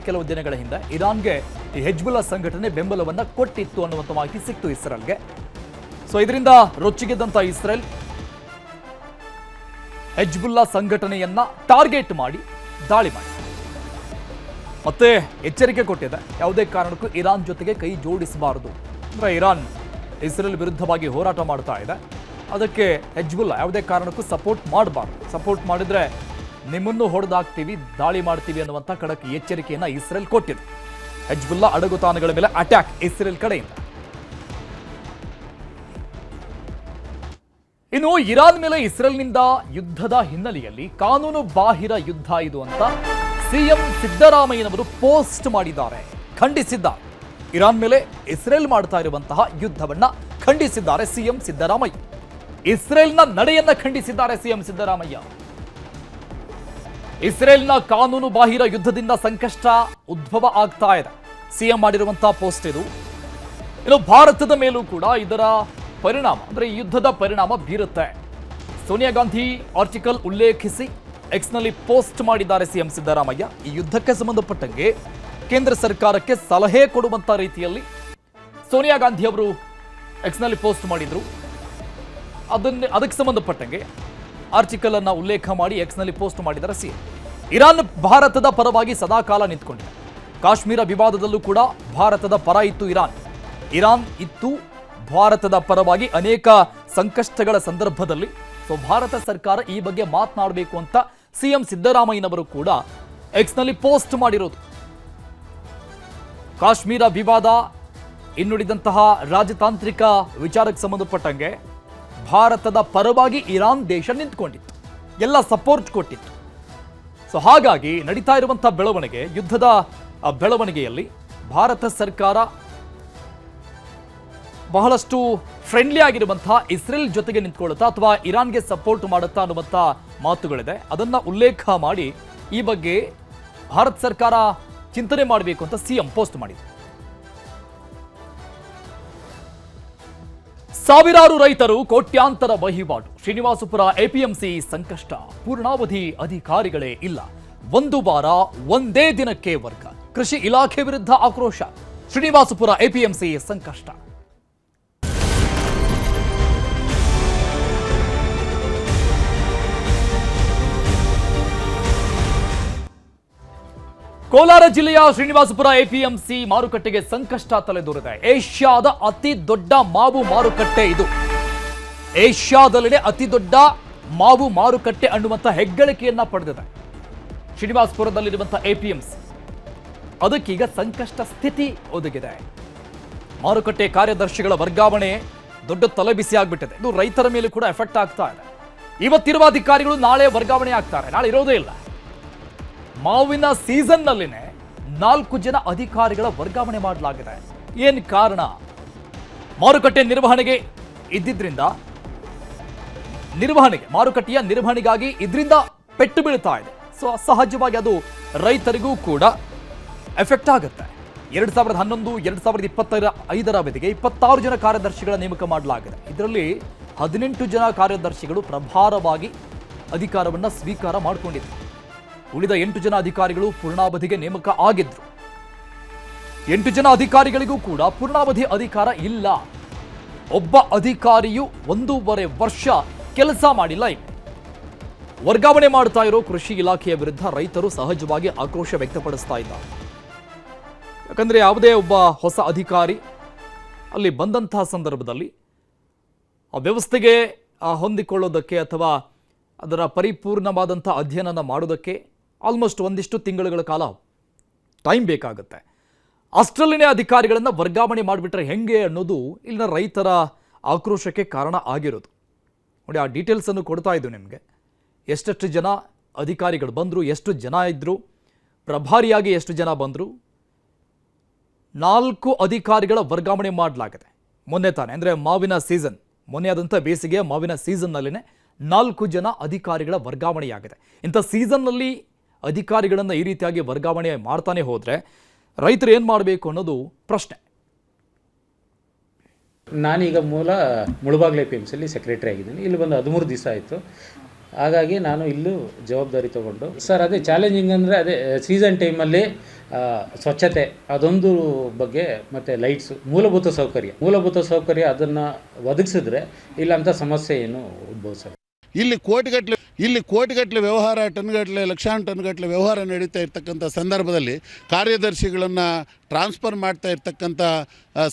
ಕೆಲವು ದಿನಗಳ ಹಿಂದೆ ಇರಾನ್ಗೆ ಈ ಹೆಜ್ಬುಲ್ಲಾ ಸಂಘಟನೆ ಬೆಂಬಲವನ್ನ ಕೊಟ್ಟಿತ್ತು ಅನ್ನುವಂಥ ಮಾಹಿತಿ ಸಿಕ್ತು ಇಸ್ರೇಲ್ಗೆ. ಸೊ ಇದರಿಂದ ರೊಚ್ಚಿಗೆದ್ದಂತ ಇಸ್ರೇಲ್ ಹೆಜ್ಬುಲ್ಲಾ ಸಂಘಟನೆಯನ್ನ ಟಾರ್ಗೆಟ್ ಮಾಡಿ ದಾಳಿ ಮಾಡಿ ಮತ್ತೆ ಎಚ್ಚರಿಕೆ ಕೊಟ್ಟಿದೆ, ಯಾವುದೇ ಕಾರಣಕ್ಕೂ ಇರಾನ್ ಜೊತೆಗೆ ಕೈ ಜೋಡಿಸಬಾರದು. ಅಂದ್ರೆ ಇರಾನ್ ಇಸ್ರೇಲ್ ವಿರುದ್ಧವಾಗಿ ಹೋರಾಟ ಮಾಡ್ತಾ ಇದೆ, ಅದಕ್ಕೆ ಹೆಜ್ಬುಲ್ಲಾ ಯಾವುದೇ ಕಾರಣಕ್ಕೂ ಸಪೋರ್ಟ್ ಮಾಡಬಾರ್ದು. ಸಪೋರ್ಟ್ ಮಾಡಿದ್ರೆ ನಿಮ್ಮನ್ನು ಹೊಡೆದಾಕ್ತೀವಿ, ದಾಳಿ ಮಾಡ್ತೀವಿ ಅನ್ನುವಂಥ ಖಡಕ್ ಎಚ್ಚರಿಕೆಯನ್ನ ಇಸ್ರೇಲ್ ಕೊಟ್ಟಿದೆ. ಹೆಜ್ಬುಲ್ಲಾ ಅಡಗು ತಾಣಗಳ ಮೇಲೆ ಅಟ್ಯಾಕ್ ಇಸ್ರೇಲ್ ಕಡೆಯಿಂದ. ಇನ್ನು ಇರಾನ್ ಮೇಲೆ ಇಸ್ರೇಲ್ನಿಂದ ಯುದ್ಧದ ಹಿನ್ನೆಲೆಯಲ್ಲಿ ಕಾನೂನು ಬಾಹಿರ ಯುದ್ಧ ಇದು ಅಂತ ಸಿಎಂ ಸಿದ್ದರಾಮಯ್ಯನವರು ಪೋಸ್ಟ್ ಮಾಡಿದ್ದಾರೆ, ಖಂಡಿಸಿದ್ದಾರೆ. ಇರಾನ್ ಮೇಲೆ ಇಸ್ರೇಲ್ ಮಾಡ್ತಾ ಇರುವಂತಹ ಯುದ್ಧವನ್ನ ಖಂಡಿಸಿದ್ದಾರೆ ಸಿಎಂ ಸಿದ್ದರಾಮಯ್ಯ. ಇಸ್ರೇಲ್ನ ನಡೆಯನ್ನ ಖಂಡಿಸಿದ್ದಾರೆ ಸಿಎಂ ಸಿದ್ದರಾಮಯ್ಯ. ಇಸ್ರೇಲ್ನ ಕಾನೂನು ಬಾಹಿರ ಯುದ್ಧದಿಂದ ಸಂಕಷ್ಟ ಉದ್ಭವ ಆಗ್ತಾ ಇದೆ, ಸಿಎಂ ಮಾಡಿರುವಂತಹ ಪೋಸ್ಟ್ ಇದು. ಇನ್ನು ಭಾರತದ ಮೇಲೂ ಕೂಡ ಇದರ ಪರಿಣಾಮ, ಅಂದ್ರೆ ಯುದ್ಧದ ಪರಿಣಾಮ ಬೀರುತ್ತೆ. ಸೋನಿಯಾ ಗಾಂಧಿ ಆರ್ಟಿಕಲ್ ಉಲ್ಲೇಖಿಸಿ ಎಕ್ಸ್ನಲ್ಲಿ ಪೋಸ್ಟ್ ಮಾಡಿದ್ದಾರೆ ಸಿಎಂ ಸಿದ್ದರಾಮಯ್ಯ. ಈ ಯುದ್ಧಕ್ಕೆ ಸಂಬಂಧಪಟ್ಟಂಗೆ ಕೇಂದ್ರ ಸರ್ಕಾರಕ್ಕೆ ಸಲಹೆ ಕೊಡುವಂತ ರೀತಿಯಲ್ಲಿ ಸೋನಿಯಾ ಗಾಂಧಿ ಅವರು ಎಕ್ಸ್ನಲ್ಲಿ ಪೋಸ್ಟ್ ಮಾಡಿದ್ರು. ಅದಕ್ಕೆ ಸಂಬಂಧಪಟ್ಟಂಗೆ ಆರ್ಟಿಕಲ್ ಅನ್ನ ಉಲ್ಲೇಖ ಮಾಡಿ ಎಕ್ಸ್ನಲ್ಲಿ ಪೋಸ್ಟ್ ಮಾಡಿದ್ದಾರೆ ಸಿಎಂ. ಇರಾನ್ ಭಾರತದ ಪರವಾಗಿ ಸದಾಕಾಲ ನಿಂತ್ಕೊಂಡಿದೆ. ಕಾಶ್ಮೀರ ವಿವಾದದಲ್ಲೂ ಕೂಡ ಭಾರತದ ಪರ ಇತ್ತು ಇರಾನ್ ಇತ್ತು ಭಾರತದ ಪರವಾಗಿ ಅನೇಕ ಸಂಕಷ್ಟಗಳ ಸಂದರ್ಭದಲ್ಲಿ. ಸೊ ಭಾರತ ಸರ್ಕಾರ ಈ ಬಗ್ಗೆ ಮಾತನಾಡಬೇಕು ಅಂತ ಸಿಎಂ ಸಿದ್ದರಾಮಯ್ಯನವರು ಕೂಡ ಎಕ್ಸ್ನಲ್ಲಿ ಪೋಸ್ಟ್ ಮಾಡಿರೋದು. ಕಾಶ್ಮೀರ ವಿವಾದ ಇನ್ನುಳಿದಂತಹ ರಾಜತಾಂತ್ರಿಕ ವಿಚಾರಕ್ಕೆ ಸಂಬಂಧಪಟ್ಟಂಗೆ ಭಾರತದ ಪರವಾಗಿ ಇರಾನ್ ದೇಶ ನಿಂತ್ಕೊಂಡಿತ್ತು, ಎಲ್ಲ ಸಪೋರ್ಟ್ ಕೊಟ್ಟಿತ್ತು. ಸೊ ಹಾಗಾಗಿ ನಡೀತಾ ಇರುವಂತಹ ಬೆಳವಣಿಗೆ, ಯುದ್ಧದ ಬೆಳವಣಿಗೆಯಲ್ಲಿ ಭಾರತ ಸರ್ಕಾರ ಬಹಳಷ್ಟು ಫ್ರೆಂಡ್ಲಿ ಆಗಿರುವಂತಹ ಇಸ್ರೇಲ್ ಜೊತೆಗೆ ನಿಂತ್ಕೊಳ್ಳುತ್ತಾ ಅಥವಾ ಇರಾನ್ಗೆ ಸಪೋರ್ಟ್ ಮಾಡುತ್ತಾ ಅನ್ನುವಂಥ ಮಾತುಗಳಿದೆ. ಅದನ್ನ ಉಲ್ಲೇಖ ಮಾಡಿ ಈ ಬಗ್ಗೆ ಭಾರತ ಸರ್ಕಾರ ಚಿಂತನೆ ಮಾಡಬೇಕು ಅಂತ ಸಿಎಂ ಪೋಸ್ಟ್ ಮಾಡಿದರು. ಸಾವಿರಾರು ರೈತರು, ಕೋಟ್ಯಾಂತರ ವಹಿವಾಟು. ಶ್ರೀನಿವಾಸಪುರ ಎಪಿಎಂಸಿ ಸಂಕಷ್ಟ. ಪೂರ್ಣಾವಧಿ ಅಧಿಕಾರಿಗಳೇ ಇಲ್ಲ. ಒಂದು ವಾರ ಒಂದೇ ದಿನಕ್ಕೆ ವರ್ಗ. ಕೃಷಿ ಇಲಾಖೆ ವಿರುದ್ಧ ಆಕ್ರೋಶ. ಶ್ರೀನಿವಾಸಪುರ ಎಪಿಎಂಸಿ ಸಂಕಷ್ಟ. ಕೋಲಾರ ಜಿಲ್ಲೆಯ ಶ್ರೀನಿವಾಸಪುರ ಎಪಿಎಂಸಿ ಮಾರುಕಟ್ಟೆಗೆ ಸಂಕಷ್ಟ ತಲೆದೋರಿದೆ. ಏಷ್ಯಾದ ಅತಿ ದೊಡ್ಡ ಮಾವು ಮಾರುಕಟ್ಟೆ ಇದು. ಏಷ್ಯಾದಲ್ಲಿದೆ ಅತಿ ದೊಡ್ಡ ಮಾವು ಮಾರುಕಟ್ಟೆ ಅನ್ನುವಂಥ ಹೆಗ್ಗಳಿಕೆಯನ್ನ ಪಡೆದಿದೆ ಶ್ರೀನಿವಾಸಪುರದಲ್ಲಿರುವಂತಹ ಎಪಿಎಂಸಿ. ಅದಕ್ಕೀಗ ಸಂಕಷ್ಟ ಸ್ಥಿತಿ ಒದಗಿದೆ. ಮಾರುಕಟ್ಟೆ ಕಾರ್ಯದರ್ಶಿಗಳ ವರ್ಗಾವಣೆ ದೊಡ್ಡ ತಲೆಬಿಸಿ ಆಗ್ಬಿಟ್ಟಿದೆ. ಇದು ರೈತರ ಮೇಲೆ ಕೂಡ ಎಫೆಕ್ಟ್ ಆಗ್ತಾ ಇದೆ. ಇವತ್ತಿರುವ ಅಧಿಕಾರಿಗಳು ನಾಳೆ ವರ್ಗಾವಣೆ ಆಗ್ತಾರೆ, ನಾಳೆ ಇರೋದೇ ಇಲ್ಲ. ಮಾವಿನ ಸೀಸನ್ನಲ್ಲಿನೇ 4 ಜನ ಅಧಿಕಾರಿಗಳ ವರ್ಗಾವಣೆ ಮಾಡಲಾಗಿದೆ. ಏನು ಕಾರಣ? ಮಾರುಕಟ್ಟೆ ನಿರ್ವಹಣೆಗೆ ಇದ್ದಿದ್ರಿಂದ ಮಾರುಕಟ್ಟೆಯ ನಿರ್ವಹಣೆಗಾಗಿ ಇದರಿಂದ ಪೆಟ್ಟು ಬೀಳ್ತಾ ಇದೆ. ಸೊ ಸಹಜವಾಗಿ ಅದು ರೈತರಿಗೂ ಕೂಡ ಎಫೆಕ್ಟ್ ಆಗುತ್ತೆ. 2011, 2025 ಅವಧಿಗೆ 26 ಜನ ಕಾರ್ಯದರ್ಶಿಗಳ ನೇಮಕ ಮಾಡಲಾಗಿದೆ. ಇದರಲ್ಲಿ 18 ಜನ ಕಾರ್ಯದರ್ಶಿಗಳು ಪ್ರಭಾರವಾಗಿ ಅಧಿಕಾರವನ್ನು ಸ್ವೀಕಾರ ಮಾಡಿಕೊಂಡಿದ್ದಾರೆ. ಉಳಿದ 8 ಜನ ಅಧಿಕಾರಿಗಳು ಪೂರ್ಣಾವಧಿಗೆ ನೇಮಕ ಆಗಿದ್ರು. 8 ಜನ ಅಧಿಕಾರಿಗಳಿಗೂ ಕೂಡ ಪೂರ್ಣಾವಧಿ ಅಧಿಕಾರ ಇಲ್ಲ. ಒಬ್ಬ ಅಧಿಕಾರಿಯು 1.5 ವರ್ಷ ಕೆಲಸ ಮಾಡಿಲ್ಲ. ವರ್ಗಾವಣೆ ಮಾಡ್ತಾ ಇರೋ ಕೃಷಿ ಇಲಾಖೆಯ ವಿರುದ್ಧ ರೈತರು ಸಹಜವಾಗಿ ಆಕ್ರೋಶ ವ್ಯಕ್ತಪಡಿಸ್ತಾ ಇದ್ದಾರೆ. ಯಾಕಂದ್ರೆ ಯಾವುದೇ ಒಬ್ಬ ಹೊಸ ಅಧಿಕಾರಿ ಅಲ್ಲಿ ಬಂದಂತಹ ಸಂದರ್ಭದಲ್ಲಿ ಆ ವ್ಯವಸ್ಥೆಗೆ ಹೊಂದಿಕೊಳ್ಳೋದಕ್ಕೆ ಅಥವಾ ಅದರ ಪರಿಪೂರ್ಣವಾದಂಥ ಅಧ್ಯಯನ ಮಾಡೋದಕ್ಕೆ ಆಲ್ಮೋಸ್ಟ್ ಒಂದಿಷ್ಟು ತಿಂಗಳುಗಳ ಕಾಲ ಟೈಮ್ ಬೇಕಾಗುತ್ತೆ. ಅಷ್ಟರಲ್ಲಿನೇ ಅಧಿಕಾರಿಗಳನ್ನು ವರ್ಗಾವಣೆ ಮಾಡಿಬಿಟ್ರೆ ಹೆಂಗೆ ಅನ್ನೋದು ಇಲ್ಲಿನ ರೈತರ ಆಕ್ರೋಶಕ್ಕೆ ಕಾರಣ ಆಗಿರೋದು. ನೋಡಿ, ಆ ಡೀಟೇಲ್ಸನ್ನು ಕೊಡ್ತಾ ಇದ್ದು ನಿಮಗೆ. ಎಷ್ಟೆಷ್ಟು ಜನ ಅಧಿಕಾರಿಗಳು ಬಂದರು, ಎಷ್ಟು ಜನ ಇದ್ದರು, ಪ್ರಭಾರಿಯಾಗಿ ಎಷ್ಟು ಜನ ಬಂದರು. 4 ಅಧಿಕಾರಿಗಳ ವರ್ಗಾವಣೆ ಮಾಡಲಾಗಿದೆ ಮೊನ್ನೆ ತಾನೆ. ಅಂದರೆ ಮಾವಿನ ಸೀಸನ್, ಮೊನ್ನೆ ಆದಂಥ ಬೇಸಿಗೆ ಮಾವಿನ ಸೀಸನ್ನಲ್ಲಿನೇ 4 ಜನ ಅಧಿಕಾರಿಗಳ ವರ್ಗಾವಣೆಯಾಗಿದೆ. ಇಂಥ ಸೀಸನ್ನಲ್ಲಿ ಅಧಿಕಾರಿಗಳನ್ನು ಈ ರೀತಿಯಾಗಿ ವರ್ಗಾವಣೆ ಮಾಡ್ತಾನೆ ಹೋದರೆ ರೈತರು ಏನು ಮಾಡಬೇಕು ಅನ್ನೋದು ಪ್ರಶ್ನೆ. ನಾನೀಗ ಮುಳಬಾಗಿಲು ಎಪಿಎಂಸಿಯಲ್ಲಿ ಸೆಕ್ರೆಟರಿ ಆಗಿದ್ದೀನಿ. ಇಲ್ಲಿ ಬಂದು 13 ದಿವಸ ಆಯಿತು. ಹಾಗಾಗಿ ನಾನು ಇಲ್ಲೂ ಜವಾಬ್ದಾರಿ ತೊಗೊಂಡು ಅದೇ ಚಾಲೆಂಜಿಂಗ್ ಅಂದರೆ ಅದೇ ಸೀಸನ್ ಟೈಮಲ್ಲಿ ಸ್ವಚ್ಛತೆ ಅದೊಂದು ಬಗ್ಗೆ, ಮತ್ತು ಲೈಟ್ಸು, ಮೂಲಭೂತ ಸೌಕರ್ಯ ಅದನ್ನು ಒದಗಿಸಿದ್ರೆ ಇಲ್ಲಂಥ ಸಮಸ್ಯೆ ಏನು ಉದ್ಭವಿಸಲ್ಲ. ಇಲ್ಲಿ ಕೋಟಿಗಟ್ಟಲೆ ವ್ಯವಹಾರ, ಟನ್ಗಟ್ಟಲೆ, ಲಕ್ಷಾಂತರ ಟನ್ಗಟ್ಟಲೆ ವ್ಯವಹಾರ ನಡೀತಾ ಇರ್ತಕ್ಕಂಥ ಸಂದರ್ಭದಲ್ಲಿ ಕಾರ್ಯದರ್ಶಿಗಳನ್ನು ಟ್ರಾನ್ಸ್ಫರ್ ಮಾಡ್ತಾ ಇರ್ತಕ್ಕಂಥ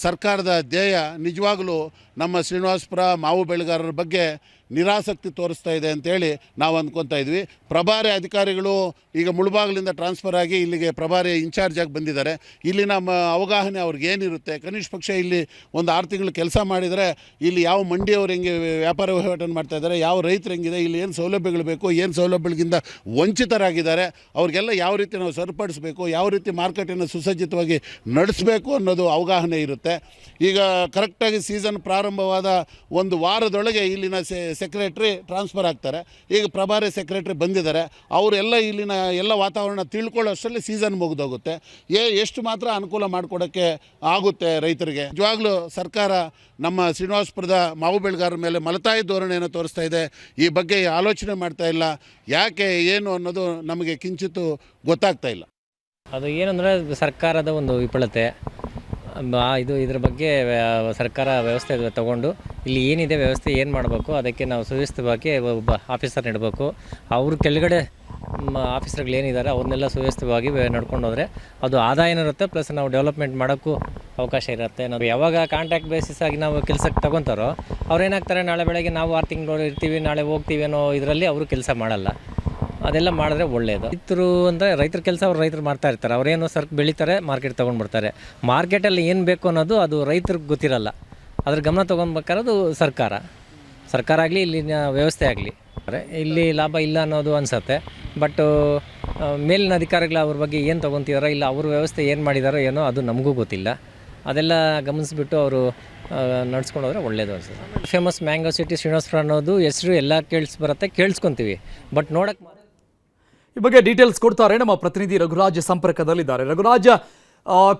ಸರ್ಕಾರದ ಧ್ಯೇಯ ನಿಜವಾಗಲೂ ನಮ್ಮ ಶ್ರೀನಿವಾಸಪುರ ಮಾವು ಬೆಳೆಗಾರರ ಬಗ್ಗೆ ನಿರಾಸಕ್ತಿ ತೋರಿಸ್ತಾ ಇದೆ ಅಂತೇಳಿ ನಾವು ಅಂದ್ಕೊತಾ ಇದ್ವಿ. ಪ್ರಭಾರಿ ಅಧಿಕಾರಿಗಳು ಈಗ ಮುಳಬಾಗಿಲಿಂದ ಟ್ರಾನ್ಸ್ಫರ್ ಆಗಿ ಇಲ್ಲಿಗೆ ಪ್ರಭಾರಿ ಇನ್ಚಾರ್ಜ್ ಆಗಿ ಬಂದಿದ್ದಾರೆ. ಇಲ್ಲಿನ ಅವಗಾಹನೆ ಅವ್ರಿಗೆ ಏನಿರುತ್ತೆ? ಕನಿಷ್ಠ ಪಕ್ಷ ಇಲ್ಲಿ ಒಂದು 6 ತಿಂಗಳು ಕೆಲಸ ಮಾಡಿದರೆ ಇಲ್ಲಿ ಯಾವ ಮಂಡಿಯವರು ಹೆಂಗೆ ವ್ಯಾಪಾರ ವಹಿವಾಟನ್ನು ಮಾಡ್ತಾಯಿದ್ದಾರೆ, ಯಾವ ರೈತರು ಹೆಂಗಿದೆ, ಇಲ್ಲಿ ಏನು ಸೌಲಭ್ಯಗಳು ಬೇಕು, ಏನು ಸೌಲಭ್ಯಗಳಿಂದ ವಂಚಿತರಾಗಿದ್ದಾರೆ, ಅವ್ರಿಗೆಲ್ಲ ಯಾವ ರೀತಿ ನಾವು ಸರಿಪಡಿಸಬೇಕು, ಯಾವ ರೀತಿ ಮಾರ್ಕೆಟನ್ನು ಸುಸಜ್ಜಿತವಾಗಿ ನಡೆಸಬೇಕು ಅನ್ನೋದು ಅವಗಾಹನೆ ಇರುತ್ತೆ. ಈಗ ಕರೆಕ್ಟಾಗಿ ಸೀಸನ್ ಪ್ರಾರಂಭವಾದ 1 ವಾರದೊಳಗೆ ಇಲ್ಲಿನ ಸೆಕ್ರೆಟ್ರಿ ಟ್ರಾನ್ಸ್ಫರ್ ಆಗ್ತಾರೆ. ಈಗ ಪ್ರಭಾರಿ ಸೆಕ್ರೆಟ್ರಿ ಬಂದಿದ್ದಾರೆ. ಅವರೆಲ್ಲ ಇಲ್ಲಿನ ಎಲ್ಲ ವಾತಾವರಣ ತಿಳ್ಕೊಳ್ಳೋ ಅಷ್ಟರಲ್ಲಿ ಸೀಸನ್ ಮುಗಿದೋಗುತ್ತೆ. ಎಷ್ಟು ಮಾತ್ರ ಅನುಕೂಲ ಮಾಡಿಕೊಡೋಕ್ಕೆ ಆಗುತ್ತೆ ರೈತರಿಗೆ. ನಿಜವಾಗ್ಲೂ ಸರ್ಕಾರ ನಮ್ಮ ಶ್ರೀನಿವಾಸಪುರದ ಮಾವು ಬೆಳೆಗಾರರ ಮೇಲೆ ಮಲತಾಯಿ ಧೋರಣೆಯನ್ನು ತೋರಿಸ್ತಾ ಇದೆ. ಈ ಬಗ್ಗೆ ಆಲೋಚನೆ ಮಾಡ್ತಾ ಇಲ್ಲ. ಯಾಕೆ ಏನು ಅನ್ನೋದು ನಮಗೆ ಕಿಂಚಿತ್ತು ಗೊತ್ತಾಗ್ತಾ ಇಲ್ಲ. ಅದು ಏನಂದರೆ ಸರ್ಕಾರದ ಒಂದು ವಿಫಲತೆ. ಇದ್ರ ಬಗ್ಗೆ ಸರ್ಕಾರ ವ್ಯವಸ್ಥೆ ತಗೊಂಡು ಇಲ್ಲಿ ಏನಿದೆ ವ್ಯವಸ್ಥೆ ಏನು ಮಾಡಬೇಕು ಅದಕ್ಕೆ ನಾವು ಸುವ್ಯವಸ್ಥಿತವಾಗಿ ಒಬ್ಬ ಆಫೀಸರ್ ಇಡಬೇಕು. ಅವ್ರ ಕೆಳಗಡೆ ಆಫೀಸರ್ಗಳೇನಿದ್ದಾರೆ ಅವ್ರನ್ನೆಲ್ಲ ಸುವ್ಯವಸ್ಥಿತವಾಗಿ ನಡ್ಕೊಂಡು ಹೋದರೆ ಅದು ಆದಾಯನೂ ಇರುತ್ತೆ, ಪ್ಲಸ್ ನಾವು ಡೆವಲಪ್ಮೆಂಟ್ ಮಾಡೋಕ್ಕೂ ಅವಕಾಶ ಇರುತ್ತೆ. ನಾವು ಯಾವಾಗ ಕಾಂಟ್ರಾಕ್ಟ್ ಬೇಸಿಸ್ ಆಗಿ ನಾವು ಕೆಲಸಕ್ಕೆ ತಗೊತಾರೋ ಅವ್ರೇನಾಗ್ತಾರೆ, ನಾಳೆ ಬೆಳಗ್ಗೆ ನಾವು 6 ತಿಂಗಳು ಇರ್ತೀವಿ, ನಾಳೆ ಹೋಗ್ತೀವಿ ಅನ್ನೋ ಇದರಲ್ಲಿ ಅವರು ಕೆಲಸ ಮಾಡಲ್ಲ. ಅದೆಲ್ಲ ಮಾಡಿದ್ರೆ ಒಳ್ಳೆಯದು. ರೈತರು ಅಂದರೆ ರೈತರ ಕೆಲಸ ರೈತರು ಮಾಡ್ತಾ ಇರ್ತಾರೆ. ಅವರೇನು ಸರಕು ಬೆಳೀತಾರೆ, ಮಾರ್ಕೆಟ್ ತೊಗೊಂಡು ಬರ್ತಾರೆ. ಮಾರ್ಕೆಟಲ್ಲಿ ಏನು ಬೇಕು ಅನ್ನೋದು ಅದು ರೈತರಿಗೆ ಗೊತ್ತಿರಲ್ಲ. ಅದ್ರ ಗಮನ ತೊಗೊಬೇಕಾರೋದು ಸರ್ಕಾರ ಆಗಲಿ, ಇಲ್ಲಿನ ವ್ಯವಸ್ಥೆ ಆಗಲಿ. ಇಲ್ಲಿ ಲಾಭ ಇಲ್ಲ ಅನ್ನೋದು ಅನಿಸುತ್ತೆ. ಬಟ್ ಮೇಲಿನ ಅಧಿಕಾರಿಗಳು ಅವ್ರ ಬಗ್ಗೆ ಏನು ತೊಗೊತಿದಾರೋ ಇಲ್ಲ ಅವ್ರ ವ್ಯವಸ್ಥೆ ಏನು ಮಾಡಿದಾರೋ ಏನೋ ಅದು ನಮಗೂ ಗೊತ್ತಿಲ್ಲ. ಅದೆಲ್ಲ ಗಮನಿಸ್ಬಿಟ್ಟು ಅವರು ನಡ್ಸ್ಕೊಂಡು ಹೋದರೆ ಒಳ್ಳೇದು ಅನಿಸುತ್ತೆ. ಫೇಮಸ್ ಮ್ಯಾಂಗೋ ಸಿಟಿ ಶ್ರೀನಿವಾಸಪುರ ಅನ್ನೋದು ಹೆಸರು ಎಲ್ಲ ಕೇಳಿಸ್ಕೊಂತೀವಿ, ಬಟ್ ನೋಡೋಕ್ಕೆ ಈ ಬಗ್ಗೆ ಡೀಟೇಲ್ಸ್ ಕೊಡ್ತಾರೆ ನಮ್ಮ ಪ್ರತಿನಿಧಿ ರಘುರಾಜ್ ಸಂಪರ್ಕದಲ್ಲಿದ್ದಾರೆ. ರಘುರಾಜ್,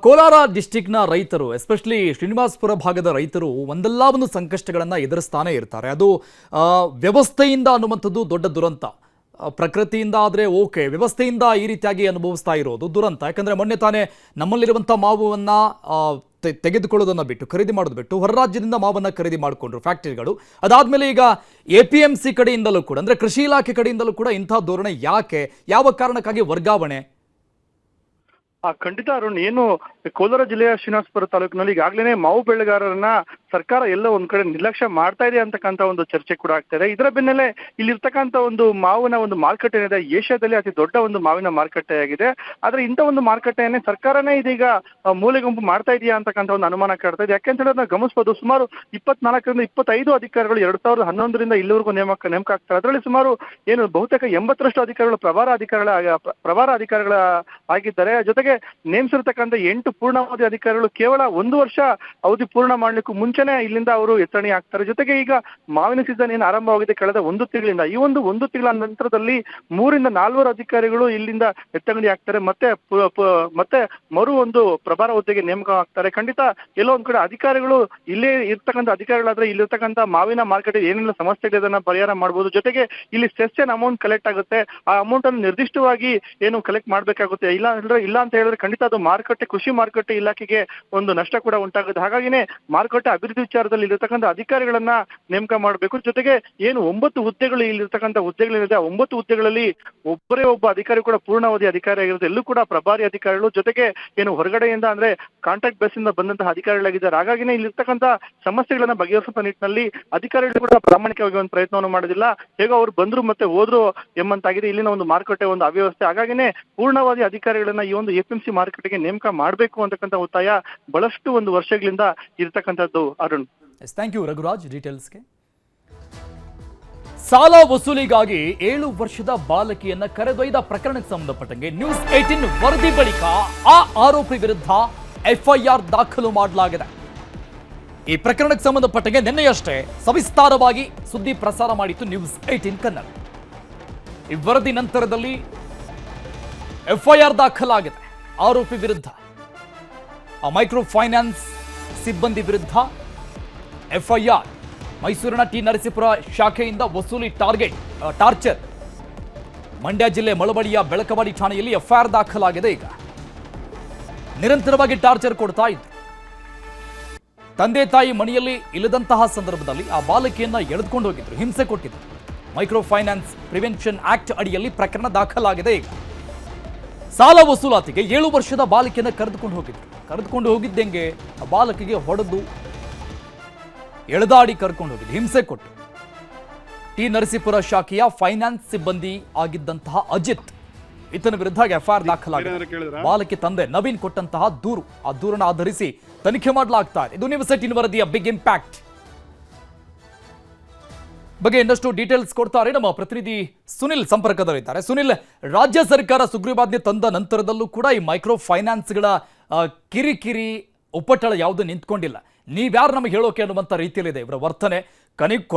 ಕೋಲಾರ ಡಿಸ್ಟಿಕ್ನ ರೈತರು, ಎಸ್ಪೆಷಲಿ ಶ್ರೀನಿವಾಸಪುರ ಭಾಗದ ರೈತರು ಒಂದಲ್ಲ ಒಂದು ಸಂಕಷ್ಟಗಳನ್ನು ಎದುರಿಸ್ತಾನೆ ಇರ್ತಾರೆ. ಅದು ವ್ಯವಸ್ಥೆಯಿಂದ ಅನ್ನುವಂಥದ್ದು ದೊಡ್ಡ ದುರಂತ. ಪ್ರಕೃತಿಯಿಂದ ಆದರೆ ಓಕೆ, ವ್ಯವಸ್ಥೆಯಿಂದ ಈ ರೀತಿಯಾಗಿ ಅನುಭವಿಸ್ತಾ ಇರೋದು ದುರಂತ. ಯಾಕಂದರೆ ಮೊನ್ನೆ ತಾನೇ ನಮ್ಮಲ್ಲಿರುವಂಥ ಮಾವನ್ನು ತೆಗೆದುಕೊಳ್ಳೋದನ್ನು ಬಿಟ್ಟು, ಖರೀದಿ ಮಾಡೋದು ಬಿಟ್ಟು ಹೊರ ರಾಜ್ಯದಿಂದ ಮಾವನ್ನು ಖರೀದಿ ಮಾಡಿಕೊಂಡ್ರು ಫ್ಯಾಕ್ಟರಿಗಳು. ಅದಾದಮೇಲೆ ಈಗ APMC ಕಡೆಯಿಂದಲೂ ಕೂಡ, ಅಂದರೆ ಕೃಷಿ ಇಲಾಖೆ ಕಡೆಯಿಂದಲೂ ಕೂಡ ಇಂಥ ಧೋರಣೆ ಯಾಕೆ, ಯಾವ ಕಾರಣಕ್ಕಾಗಿ ವರ್ಗಾವಣೆ? ಖಂಡಿತ ಅರುಣ್, ಏನು ಕೋಲಾರ ಜಿಲ್ಲೆಯ ಶ್ರೀನಿವಾಸಪುರ ತಾಲೂಕಿನಲ್ಲಿ ಈಗಾಗಲೇ ಮಾವು ಬೆಳೆಗಾರರನ್ನ ಸರ್ಕಾರ ಎಲ್ಲ ಒಂದ್ ಕಡೆ ನಿರ್ಲಕ್ಷ್ಯ ಮಾಡ್ತಾ ಇದೆ ಅಂತಕ್ಕಂಥ ಒಂದು ಚರ್ಚೆ ಕೂಡ ಆಗ್ತಾ ಇದೆ. ಇದರ ಬೆನ್ನಲ್ಲೇ ಇಲ್ಲಿರ್ತಕ್ಕಂಥ ಒಂದು ಮಾವಿನ ಒಂದು ಮಾರುಕಟ್ಟೆ ಏನಿದೆ, ಏಷ್ಯಾದಲ್ಲಿ ಅತಿ ದೊಡ್ಡ ಒಂದು ಮಾವಿನ ಮಾರುಕಟ್ಟೆಯಾಗಿದೆ. ಆದ್ರೆ ಇಂಥ ಒಂದು ಮಾರುಕಟ್ಟೆಯನ್ನೇ ಸರ್ಕಾರನೇ ಇದೀಗ ಮೂಲೆಗುಂಪು ಮಾಡ್ತಾ ಇದೆಯಾ ಅಂತಕ್ಕಂಥ ಒಂದು ಅನುಮಾನ ಕಾಡ್ತಾ ಇದೆ. ಯಾಕೆಂತ ಹೇಳಿದ್ರೆ ನಾವು ಗಮನಿಸಬಹುದು, ಸುಮಾರು 24ರಿಂದ 25 ಅಧಿಕಾರಿಗಳು 2011ರಿಂದ ಇಲ್ಲಿವರೆಗೂ ನೇಮಕ ಆಗ್ತಾರೆ. ಅದರಲ್ಲಿ ಸುಮಾರು ಏನು ಬಹುತೇಕ 80ರಷ್ಟು ಅಧಿಕಾರಿಗಳು ಪ್ರಭಾರ ಅಧಿಕಾರಿಗಳ ಆಗಿದ್ದಾರೆ. ಜೊತೆಗೆ ನೇಮಿಸಿರ್ತಕ್ಕಂಥ 8 ಪೂರ್ಣಾವಧಿ ಅಧಿಕಾರಿಗಳು ಕೇವಲ 1 ವರ್ಷ ಅವಧಿ ಪೂರ್ಣ ಮಾಡ್ಲಿಕ್ಕೂ ಮುಂಚೆನೆ ಇಲ್ಲಿಂದ ಅವರು ಎತ್ತಣಿ ಆಗ್ತಾರೆ. ಜೊತೆಗೆ ಈಗ ಮಾವಿನ ಸೀಸನ್ ಏನು ಆರಂಭವಾಗಿದೆ ಕಳೆದ 1 ತಿಂಗಳಿಂದ, ಈ ಒಂದು ತಿಂಗಳ ನಂತರದಲ್ಲಿ 3ರಿಂದ 4 ಅಧಿಕಾರಿಗಳು ಇಲ್ಲಿಂದ ಎತ್ತಂಗಡಿ ಆಗ್ತಾರೆ. ಮತ್ತೆ ಮರು ಒಂದು ಪ್ರಭಾರ ಹುದ್ದೆಗೆ ನೇಮಕ ಆಗ್ತಾರೆ. ಖಂಡಿತ ಎಲ್ಲೋ ಒಂದ್ ಕಡೆ ಅಧಿಕಾರಿಗಳು ಇಲ್ಲೇ ಇರ್ತಕ್ಕಂಥ ಅಧಿಕಾರಿಗಳಾದ್ರೆ ಇಲ್ಲಿರ್ತಕ್ಕಂಥ ಮಾವಿನ ಮಾರ್ಕೆಟ್ ಏನೆಲ್ಲ ಸಮಸ್ಯೆ ಇದೆ ಅದನ್ನ ಪರಿಹಾರ ಮಾಡಬಹುದು. ಜೊತೆಗೆ ಇಲ್ಲಿ ಸೆಸ್ ಅಮೌಂಟ್ ಕಲೆಕ್ಟ್ ಆಗುತ್ತೆ, ಆ ಅಮೌಂಟ್ ಅನ್ನು ನಿರ್ದಿಷ್ಟವಾಗಿ ಏನು ಕಲೆಕ್ಟ್ ಮಾಡ್ಬೇಕಾಗುತ್ತೆ. ಇಲ್ಲ ಅಂತ ಹೇಳಿದ್ರೆ ಖಂಡಿತ ಅದು ಕೃಷಿ ಮಾರುಕಟ್ಟೆ ಇಲಾಖೆಗೆ ಒಂದು ನಷ್ಟ ಕೂಡ ಉಂಟಾಗುತ್ತೆ. ಹಾಗಾಗಿನೇ ಮಾರುಕಟ್ಟೆ ಅಭಿವೃದ್ಧಿ ವಿಚಾರದಲ್ಲಿ ಇಲ್ಲಿರ್ತಕ್ಕಂಥ ಅಧಿಕಾರಿಗಳನ್ನ ನೇಮಕ ಮಾಡಬೇಕು. ಜೊತೆಗೆ ಏನು 9 ಹುದ್ದೆಗಳು ಇಲ್ಲಿರ್ತಕ್ಕಂಥ ಹುದ್ದೆಗಳಿದೆ, ಆ 9 ಹುದ್ದೆಗಳಲ್ಲಿ ಒಬ್ಬರೇ ಒಬ್ಬ ಅಧಿಕಾರಿ ಕೂಡ ಪೂರ್ಣಾವಧಿ ಅಧಿಕಾರಿ ಆಗಿರುತ್ತೆ. ಎಲ್ಲೂ ಕೂಡ ಪ್ರಭಾರಿ ಅಧಿಕಾರಿಗಳು, ಜೊತೆಗೆ ಏನು ಹೊರಗಡೆಯಿಂದ ಅಂದ್ರೆ ಕಾಂಟ್ರಾಕ್ಟ್ ಬೇಸ್ ಇಂದ ಬಂದಂತಹ ಅಧಿಕಾರಿಗಳಾಗಿದ್ದಾರೆ. ಹಾಗಾಗಿನೇ ಇಲ್ಲಿರ್ತಕ್ಕಂಥ ಸಮಸ್ಯೆಗಳನ್ನ ಬಗೆಹರಿಸುವ ನಿಟ್ಟಿನಲ್ಲಿ ಅಧಿಕಾರಿಗಳು ಕೂಡ ಪ್ರಾಮಾಣಿಕವಾಗಿ ಒಂದು ಪ್ರಯತ್ನವನ್ನು ಮಾಡೋದಿಲ್ಲ. ಹೇಗೋ ಅವ್ರು ಬಂದ್ರು ಮತ್ತೆ ಹೋದ್ರು ಎಂಬಂತಾಗಿದೆ ಇಲ್ಲಿನ ಒಂದು ಮಾರುಕಟ್ಟೆ ಒಂದು ಅವ್ಯವಸ್ಥೆ. ಹಾಗಾಗಿನೇ ಪೂರ್ಣಾವಧಿ ಅಧಿಕಾರಿಗಳನ್ನ ಈ ಒಂದು APMC ಮಾರುಕಟ್ಟೆಗೆ ನೇಮಕ ಮಾಡಬೇಕು ಅಂತಕ್ಕಂಥ ಒತ್ತಾಯ ಬಹಳಷ್ಟು ಒಂದು ವರ್ಷಗಳಿಂದ ಇರತಕ್ಕಂಥದ್ದು. ಅರುಣ್, ಥ್ಯಾಂಕ್ ಯು ರಘುರಾಜ್ ಡೀಟೇಲ್ಸ್ಗೆ. ಸಾಲ ವಸೂಲಿಗಾಗಿ 7 ವರ್ಷದ ಬಾಲಕಿಯನ್ನ ಕರೆದೊಯ್ದ ಪ್ರಕರಣಕ್ಕೆ ಸಂಬಂಧಪಟ್ಟಂಗೆ ನ್ಯೂಸ್ 18 ವರದಿ ಬಳಿಕ ಆ ಆರೋಪಿ ವಿರುದ್ಧ FIR ದಾಖಲು ಮಾಡಲಾಗಿದೆ. ಈ ಪ್ರಕರಣಕ್ಕೆ ಸಂಬಂಧಪಟ್ಟಂಗೆ ನಿನ್ನೆಯಷ್ಟೇ ಸವಿಸ್ತಾರವಾಗಿ ಸುದ್ದಿ ಪ್ರಸಾರ ಮಾಡಿತ್ತು ನ್ಯೂಸ್ 18 ಕನ್ನಡ. ಈ ವರದಿ ನಂತರದಲ್ಲಿ FIR ದಾಖಲಾಗಿದೆ ಆರೋಪಿ ವಿರುದ್ಧ. ಆ ಮೈಕ್ರೋ ಫೈನಾನ್ಸ್ ಸಿಬ್ಬಂದಿ ವಿರುದ್ಧ FIR. ಮೈಸೂರಿನ ಟಿ ನರಸೀಪುರ ಶಾಖೆಯಿಂದ ವಸೂಲಿ ಟಾರ್ಚರ್. ಮಂಡ್ಯ ಜಿಲ್ಲೆ ಮಳವಳ್ಳಿಯ ಬೆಳಕವಾಡಿ ಠಾಣೆಯಲ್ಲಿ FIR ದಾಖಲಾಗಿದೆ. ಈಗ ನಿರಂತರವಾಗಿ ಟಾರ್ಚರ್ ಕೊಡ್ತಾ ಇದ್ರು. ತಂದೆ ತಾಯಿ ಮನೆಯಲ್ಲಿ ಇಲ್ಲದಂತಹ ಸಂದರ್ಭದಲ್ಲಿ ಆ ಬಾಲಕಿಯನ್ನ ಎಳೆದುಕೊಂಡು ಹೋಗಿದ್ರು, ಹಿಂಸೆ ಕೊಟ್ಟಿದ್ರು. ಮೈಕ್ರೋ ಫೈನಾನ್ಸ್ ಪ್ರಿವೆನ್ಷನ್ ಆಕ್ಟ್ ಅಡಿಯಲ್ಲಿ ಪ್ರಕರಣ ದಾಖಲಾಗಿದೆ. ಈಗ ಸಾಲ ವಸೂಲಾತಿಗೆ 7 ವರ್ಷದ ಬಾಲಕಿಯನ್ನ ಕರೆದುಕೊಂಡು ಹೋಗಿದ್ದಂಗೆ ಆ ಬಾಲಕಿಗೆ ಹೊಡೆದು ಎಳೆದಾಡಿ ಕರ್ಕೊಂಡು ಹೋಗಿದ್ದು, ಹಿಂಸೆ ಕೊಟ್ಟು. ಟಿ ನರಸೀಪುರ ಶಾಖೆಯ ಫೈನಾನ್ಸ್ ಸಿಬ್ಬಂದಿ ಆಗಿದ್ದಂತಹ ಅಜಿತ್, ಈತನ ವಿರುದ್ಧ FIR ದಾಖಲಾಗಿದೆ. ಬಾಲಕಿ ತಂದೆ ನವೀನ್ ಕೊಟ್ಟಂತಹ ದೂರು, ಆ ದೂರನ್ನು ಆಧರಿಸಿ ತನಿಖೆ ಮಾಡಲಾಗ್ತಾ ಇದೆ. ಇದು ನ್ಯೂಸ್ 18 ವರದಿಯ ಬಿಗ್ ಇಂಪ್ಯಾಕ್ಟ್ ಬಗ್ಗೆ ಇನ್ನಷ್ಟು ಡೀಟೇಲ್ಸ್ ಕೊಡ್ತಾರೆ ನಮ್ಮ ಪ್ರತಿನಿಧಿ ಸುನಿಲ್ ಸಂಪರ್ಕದಲ್ಲಿದ್ದಾರೆ. ಸುನಿಲ್, ರಾಜ್ಯ ಸರ್ಕಾರ ಸುಗ್ರೀವಾಜ್ಞೆ ತಂದ ನಂತರದಲ್ಲೂ ಕೂಡ ಈ ಮೈಕ್ರೋ ಫೈನಾನ್ಸ್ಗಳ ಕಿರಿಕಿರಿ ಉಪ್ಪಟಳ ಯಾವುದು ನಿಂತ್ಕೊಂಡಿಲ್ಲ. ನೀವ್ಯಾರು ನಮಗೆ ಹೇಳೋಕೆ ಅನ್ನುವಂಥ ರೀತಿಯಲ್ಲಿದೆ ಇವರ ವರ್ತನೆ.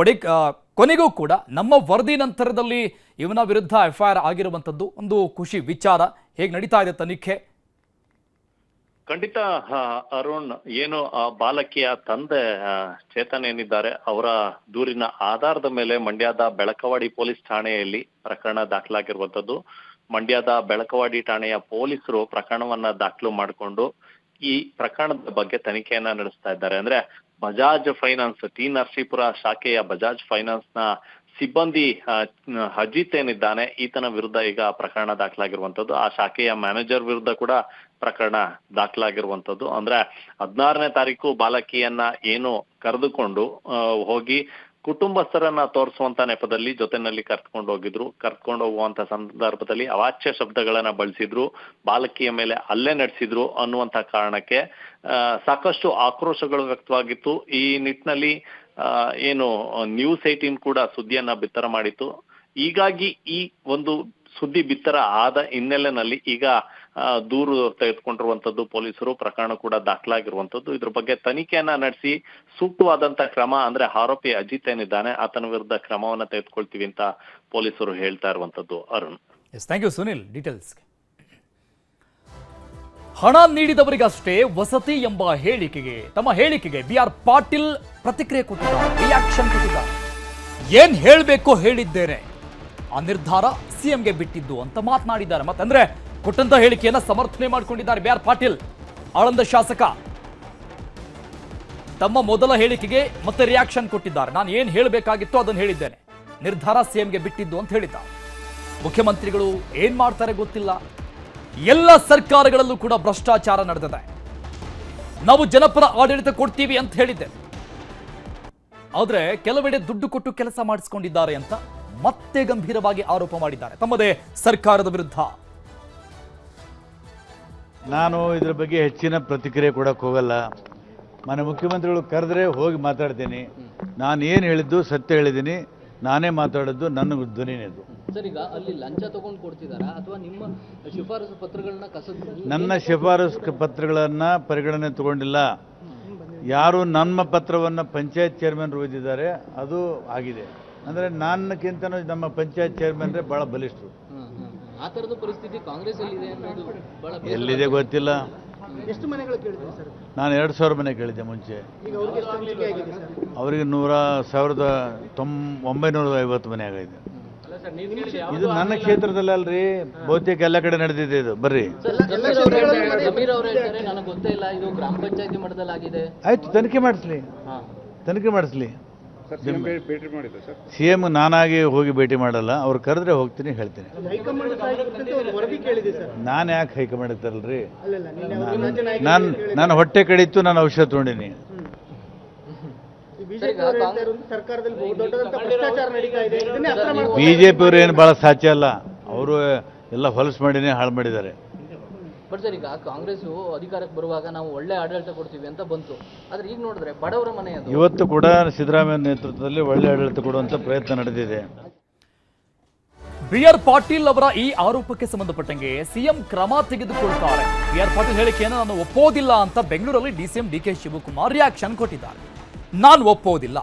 ಕೊನೆಗೂ ಕೂಡ ನಮ್ಮ ವರದಿ ನಂತರದಲ್ಲಿ ಇವನ ವಿರುದ್ಧ FIR ಆಗಿರುವಂಥದ್ದು ಒಂದು ಖುಷಿ ವಿಚಾರ. ಹೇಗೆ ನಡೀತಾ ಇದೆ ತನಿಖೆ? ಖಂಡಿತ ಅರುಣ್, ಏನು ಆ ಬಾಲಕಿಯ ತಂದೆ ಚೇತನ್ ಏನಿದ್ದಾರೆ ಅವರ ದೂರಿನ ಆಧಾರದ ಮೇಲೆ ಮಂಡ್ಯದ ಬೆಳಕವಾಡಿ ಪೊಲೀಸ್ ಠಾಣೆಯಲ್ಲಿ ಪ್ರಕರಣ ದಾಖಲಾಗಿರುವಂತದ್ದು. ಮಂಡ್ಯದ ಬೆಳಕವಾಡಿ ಠಾಣೆಯ ಪೊಲೀಸರು ಪ್ರಕರಣವನ್ನ ದಾಖಲು ಮಾಡಿಕೊಂಡು ಈ ಪ್ರಕರಣದ ಬಗ್ಗೆ ತನಿಖೆಯನ್ನ ನಡೆಸ್ತಾ ಇದ್ದಾರೆ. ಅಂದ್ರೆ ಬಜಾಜ್ ಫೈನಾನ್ಸ್ ಟಿ ನರಸೀಪುರ ಶಾಖೆಯ ಬಜಾಜ್ ಫೈನಾನ್ಸ್ ನ ಸಿಬ್ಬಂದಿ ಅಜಿತ್ ಏನಿದ್ದಾನೆ, ಈತನ ವಿರುದ್ಧ ಈಗ ಪ್ರಕರಣ ದಾಖಲಾಗಿರುವಂತದ್ದು. ಆ ಶಾಖೆಯ ಮ್ಯಾನೇಜರ್ ವಿರುದ್ಧ ಕೂಡ ಪ್ರಕರಣ ದಾಖಲಾಗಿರುವಂತದ್ದು. ಅಂದ್ರೆ 16ನೇ ತಾರೀಕು ಬಾಲಕಿಯನ್ನ ಏನು ಕರೆದುಕೊಂಡು ಹೋಗಿ ಕುಟುಂಬಸ್ಥರನ್ನ ತೋರಿಸುವಂತ ನೆಪದಲ್ಲಿ ಜೊತೆನಲ್ಲಿ ಕರ್ಕೊಂಡು ಹೋಗುವಂತ ಸಂದರ್ಭದಲ್ಲಿ ಅವಾಚ್ಯ ಶಬ್ದಗಳನ್ನ ಬಳಸಿದ್ರು, ಬಾಲಕಿಯ ಮೇಲೆ ಹಲ್ಲೆ ನಡೆಸಿದ್ರು ಅನ್ನುವಂತ ಕಾರಣಕ್ಕೆ ಸಾಕಷ್ಟು ಆಕ್ರೋಶಗಳು ವ್ಯಕ್ತವಾಗಿತ್ತು. ಈ ನಿಟ್ಟಿನಲ್ಲಿ ಏನು ನ್ಯೂಸ್ 18 ಕೂಡ ಸುದ್ದಿಯನ್ನ ಬಿತ್ತರ ಮಾಡಿತ್ತು. ಹೀಗಾಗಿ ಈ ಒಂದು ಸುದ್ದಿ ಬಿತ್ತರ ಆದ ಹಿನ್ನೆಲೆಯಲ್ಲಿ ಈಗ ದೂರು ತೆಗೆದುಕೊಂಡಿರುವಂತದ್ದು ಪೊಲೀಸರು, ಪ್ರಕರಣ ಕೂಡ ದಾಖಲಾಗಿರುವಂತದ್ದು. ಇದ್ರ ಬಗ್ಗೆ ತನಿಖೆಯನ್ನ ನಡೆಸಿ ಸೂಕ್ತವಾದಂತ ಕ್ರಮ, ಅಂದ್ರೆ ಆರೋಪಿ ಅಜಿತ್ ಏನಿದ್ದಾನೆ ಆತನ ವಿರುದ್ಧ ಕ್ರಮವನ್ನ ತೆಗೆದುಕೊಳ್ತೀವಿ ಅಂತ ಪೊಲೀಸರು ಹೇಳ್ತಾ ಇರುವಂತದ್ದು. Arun, thank you Sunil details. ಹಣ ನೀಡಿದವರಿಗಷ್ಟೇ ವಸತಿ ಎಂಬ ತಮ್ಮ ಹೇಳಿಕೆಗೆ ಬಿ.ಆರ್. ಪಾಟೀಲ್ ಪ್ರತಿಕ್ರಿಯೆ ಕೊಟ್ಟಿದ್ದಾರೆ, ರಿಯಾಕ್ಷನ್ ಕೊಟ್ಟಿದ್ದಾರೆ. ಏನ್ ಹೇಳಬೇಕು ಹೇಳಿದ್ದೇನೆ, ಆ ನಿರ್ಧಾರ ಸಿಎಂಗೆ ಬಿಟ್ಟಿದ್ದು ಅಂತ ಮಾತನಾಡಿದ್ದಾರೆ. ಮತ್ತಂದ್ರೆ ಕೊಟ್ಟಂತ ಹೇಳಿಕೆಯನ್ನ ಸಮರ್ಥನೆ ಮಾಡಿಕೊಂಡಿದ್ದಾರೆ ಬಿ.ಆರ್. ಪಾಟೀಲ್, ಆಳಂದ ಶಾಸಕ. ತಮ್ಮ ಮೊದಲ ಹೇಳಿಕೆಗೆ ಮತ್ತೆ ರಿಯಾಕ್ಷನ್ ಕೊಟ್ಟಿದ್ದಾರೆ. ನಾನು ಏನ್ ಹೇಳಬೇಕಾಗಿತ್ತು ಅದನ್ನು ಹೇಳಿದ್ದೇನೆ, ನಿರ್ಧಾರ ಸಿಎಂಗೆ ಬಿಟ್ಟಿದ್ದು ಅಂತ ಹೇಳಿದ್ದಾರೆ. ಮುಖ್ಯಮಂತ್ರಿಗಳು ಏನ್ ಮಾಡ್ತಾರೆ ಗೊತ್ತಿಲ್ಲ, ಎಲ್ಲ ಸರ್ಕಾರಗಳಲ್ಲೂ ಕೂಡ ಭ್ರಷ್ಟಾಚಾರ ನಡೆದಿದೆ, ನಾವು ಜನಪರ ಆಡಳಿತ ಕೊಡ್ತೀವಿ ಅಂತ ಹೇಳಿದ್ದೆ, ಆದ್ರೆ ಕೆಲವೆಡೆ ದುಡ್ಡು ಕೊಟ್ಟು ಕೆಲಸ ಮಾಡಿಸಿಕೊಂಡಿದ್ದಾರೆ ಅಂತ ಮತ್ತೆ ಗಂಭೀರವಾಗಿ ಆರೋಪ ಮಾಡಿದ್ದಾರೆ ತಮ್ಮದೇ ಸರ್ಕಾರದ ವಿರುದ್ಧ. ನಾನು ಇದ್ರ ಬಗ್ಗೆ ಹೆಚ್ಚಿನ ಪ್ರತಿಕ್ರಿಯೆ ಕೊಡಕ್ಕೆ ಹೋಗಲ್ಲ. ಮನೆ ಮುಖ್ಯಮಂತ್ರಿಗಳು ಕರೆದ್ರೆ ಹೋಗಿ ಮಾತಾಡ್ತೀನಿ. ನಾನು ಏನು ಹೇಳಿದ್ದು ಸತ್ಯ ಹೇಳಿದ್ದೀನಿ, ನಾನೇ ಮಾತಾಡೋದು, ನನ್ನ ಧ್ವನಿನೇ ಅದು. ಸರ್, ಈಗ ಅಲ್ಲಿ ಲಂಚ ತಗೊಂಡು ಕೊಡ್ತಿದಾರಾ ಅಥವಾ ನಿಮ್ಮ ಶಿಫಾರಸು ಪತ್ರಗಳನ್ನ ನನ್ನ ಶಿಫಾರಸು ಪತ್ರಗಳನ್ನು ಪರಿಗಣನೆ ತಗೊಂಡಿಲ್ಲ. ಯಾರು ನಮ್ಮ ಪತ್ರವನ್ನು ಪಂಚಾಯತ್ ಚೇರ್ಮನ್ ಓದಿದ್ದಾರೆ ಅದು ಆಗಿದೆ. ಅಂದರೆ ನನ್ನಕ್ಕಿಂತನೂ ನಮ್ಮ ಪಂಚಾಯತ್ ಚೇರ್ಮನ್ರೇ ಭಾಳ ಬಲಿಷ್ಠರು. ಆ ಥರದ ಪರಿಸ್ಥಿತಿ ಕಾಂಗ್ರೆಸ್ ಎಲ್ಲಿದೆ ಗೊತ್ತಿಲ್ಲ. ಎಷ್ಟು ಮನೆಗಳು ಕೇಳಿದ್ರಿ ಸರ್? ನಾನು 2000 ಮನೆ ಕೇಳಿದ್ದೆ ಮುಂಚೆ. ಅವರಿಗೆ 1950 ಮನೆ ಆಗಿದೆ. ಇದು ನನ್ನ ಕ್ಷೇತ್ರದಲ್ಲಿ ಅಲ್ರಿ, ಬಹುತೇಕ ಎಲ್ಲ ಕಡೆ ನಡೆದಿದೆ ಇದು. ಬರ್ರಿ, ಜಮೀರ್ ಅವರು ಹೇಳ್ತಾರೆ ನನಗೆ ಗೊತ್ತೇ ಇಲ್ಲ, ಇದು ಗ್ರಾಮ ಪಂಚಾಯತಿ ಮಟ್ಟದಲ್ಲಿ ಆಗಿದೆ. ಆಯ್ತು, ತನಿಖೆ ಮಾಡಿಸ್ಲಿ. ಸಿಎಂ ನಾನಾಗಿ ಹೋಗಿ ಭೇಟಿ ಮಾಡಲ್ಲ, ಅವ್ರು ಕರೆದ್ರೆ ಹೋಗ್ತೀನಿ, ಹೇಳ್ತೀನಿ. ನಾನು ಯಾಕೆ ಹೈಕಮಾಂಡ್ ತರಲ್ರಿ? ನಾನು ಹೊಟ್ಟೆ ಕಡಿತು, ನಾನು ಔಷಧ ತೊಗೊಂಡಿನಿ. ಬಿಜೆಪಿ ಅವರು ಏನು ಬಹಳ ಸಾಧ್ಯ ಅಲ್ಲ, ಅವರು ಎಲ್ಲ ಹೊಲಸು ಮಾಡಿನೇ ಹಾಳು ಮಾಡಿದ್ದಾರೆ. ಬಟ್ ಸರ್, ಈಗ ಕಾಂಗ್ರೆಸ್ ಅಧಿಕಾರಕ್ಕೆ ಬರುವಾಗ ನಾವು ಒಳ್ಳೆ ಆಡಳಿತ ಕೊಡ್ತೀವಿ ಅಂತ ಬಂತು, ಆದ್ರೆ ಈಗ ನೋಡಿದ್ರೆ ಬಡವರ ಮನೆ ಅದು. ಇವತ್ತು ಕೂಡ ಸಿದ್ದರಾಮಯ್ಯ ನೇತೃತ್ವದಲ್ಲಿ ಒಳ್ಳೆ ಆಡಳಿತ ಕೊಡುವಂತ ಪ್ರಯತ್ನ ನಡೆದಿದೆ. ಬಿ.ಆರ್. ಪಾಟೀಲ್ ಅವರ ಈ ಆರೋಪಕ್ಕೆ ಸಂಬಂಧಪಟ್ಟಂಗೆ ಸಿಎಂ ಕ್ರಮ ತೆಗೆದುಕೊಳ್ತಾರೆ. ಬಿ.ಆರ್. ಪಾಟೀಲ್ ಹೇಳಿಕೆಯನ್ನು ನಾನು ಒಪ್ಪೋದಿಲ್ಲ ಅಂತ ಬೆಂಗಳೂರಲ್ಲಿ ಡಿಸಿಎಂ ಡಿ.ಕೆ. ಶಿವಕುಮಾರ್ ರಿಯಾಕ್ಷನ್ ಕೊಟ್ಟಿದ್ದಾರೆ. ನಾನು ಒಪ್ಪೋದಿಲ್ಲ,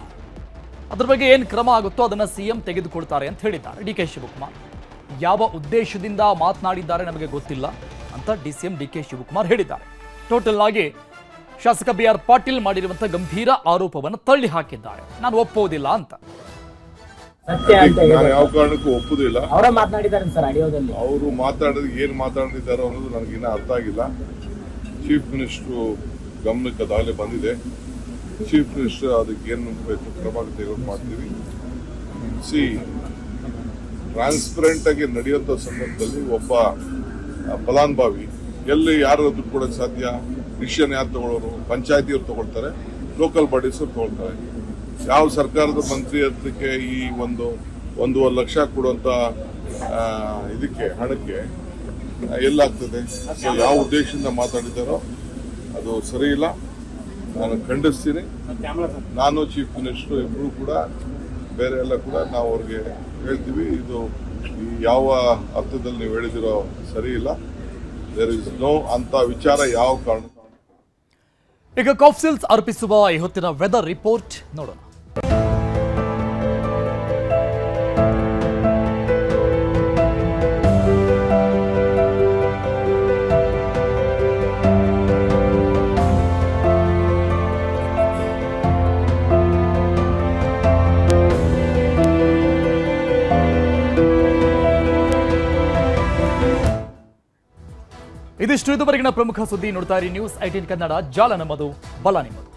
ಅದ್ರ ಬಗ್ಗೆ ಏನು ಕ್ರಮ ಆಗುತ್ತೋ ಅದನ್ನ ಸಿಎಂ ತೆಗೆದುಕೊಳ್ತಾರೆ ಅಂತ ಹೇಳಿದ್ದಾರೆ ಡಿ.ಕೆ. ಶಿವಕುಮಾರ್. ಯಾವ ಉದ್ದೇಶದಿಂದ ಮಾತನಾಡಿದ್ದಾರೆ ನಮಗೆ ಗೊತ್ತಿಲ್ಲ ಅಂತ ಡಿಸಿಎಂ ಡಿ.ಕೆ. ಶಿವಕುಮಾರ್ ಹೇಳಿದ್ದಾರೆ. ಟೋಟಲ್ ಆಗಿ ಶಾಸಕ ಬಿ.ಆರ್. ಪಾಟೀಲ್ ಮಾಡಿರುವಂತಹ ಗಂಭೀರ ಆರೋಪವನ್ನು ತಳ್ಳಿ ಹಾಕಿದ್ದಾರೆ. ನಾನು ಒಪ್ಪೋದಿಲ್ಲ ಅಂತ. ನಾನು ಯಾವ ಕಾರಣಕ್ಕೂ ಒಪ್ಪುದಿಲ್ಲ. ಅವರ ಮಾತನಾಡಿದ್ದಾರೆ ಸರ್ ಆಡಿಯೋದಲ್ಲಿ. ಅವರು ಮಾತಾಡೋದು ಏನು ಮಾತಾಡಿದ್ದಾರೆ ಅನ್ನೋದು ನನಗಿನ್ನ ಅರ್ಥ ಆಗಿಲ್ಲ. ಚೀಫ್ ಮಿನಿಸ್ಟ್ರು ಗಮನಕ್ಕೆ ಅದಾಗಲೇ ಬಂದಿದೆ. ಚೀಫ್ ಮಿನಿಸ್ಟರ್ ಅದಕ್ಕೆ ಏನು ಬೇಕು ಕ್ರಮ ತೆಗೆದುಕೊಂಡು ಮಾಡ್ತೀವಿ. ಟ್ರಾನ್ಸ್ಪರೆಂಟ್ ಆಗಿ ನಡೆಯುವಂಥ ಸಂದರ್ಭದಲ್ಲಿ ಒಬ್ಬ ಫಲಾನುಭವಿ ಎಲ್ಲಿ ಯಾರು ದುಡ್ಡು ಕೊಡೋಕ್ಕೆ ಸಾಧ್ಯ? ಡಿಸಿಷನ್ ಯಾರು ತಗೊಳ್ಳೋರು? ಪಂಚಾಯತಿಯವ್ರು ತಗೊಳ್ತಾರೆ, ಲೋಕಲ್ ಬಾಡೀಸ್ ಅವ್ರು ತಗೊಳ್ತಾರೆ. ಯಾವ ಸರ್ಕಾರದ ಮಂತ್ರಿ ಹತ್ರಕ್ಕೆ ಈ 1.5 ಲಕ್ಷ ಕೊಡುವಂತ ಇದಕ್ಕೆ ಹಣಕ್ಕೆ ಎಲ್ಲಾಗ್ತದೆ? ಯಾವ ಉದ್ದೇಶದಿಂದ ಮಾತಾಡಿದ್ದಾರೋ ಅದು ಸರಿ ಇಲ್ಲ, ನಾನು ಖಂಡಿಸ್ತೀನಿ. ನಾನು ಚೀಫ್ ಮಿನಿಸ್ಟರ್ ಇಬ್ಬರು ಕೂಡ ಬೇರೆ ಎಲ್ಲ ಕೂಡ ನಾವು ಅವ್ರಿಗೆ ಹೇಳ್ತೀವಿ, ಇದು ಯಾವ ಅರ್ಥದಲ್ಲಿ ನೀವು ಹೇಳಿದಿರೋ ಸರಿ ಇಲ್ಲ. ದೇರ್ ಇಸ್ ನೋ ಅಂತ ವಿಚಾರ ಯಾವ ಕಾರಣ. ಈಗ ಕಾಫ್ಸಿಲ್ಸ್ ಅರ್ಪಿಸುವ ಈ ಹೊತ್ತಿನ ವೆದರ್ ರಿಪೋರ್ಟ್ ನೋಡೋಣ. ಇದಿಷ್ಟು ಇದುವರೆಗಿನ ಪ್ರಮುಖ ಸುದ್ದಿ. ನೋಡ್ತಾ ಇರಿ ನ್ಯೂಸ್ 18 ಕನ್ನಡ. ಜಾಲ ನಮ್ಮದು, ಬಲ ನಿಮ್ಮದು.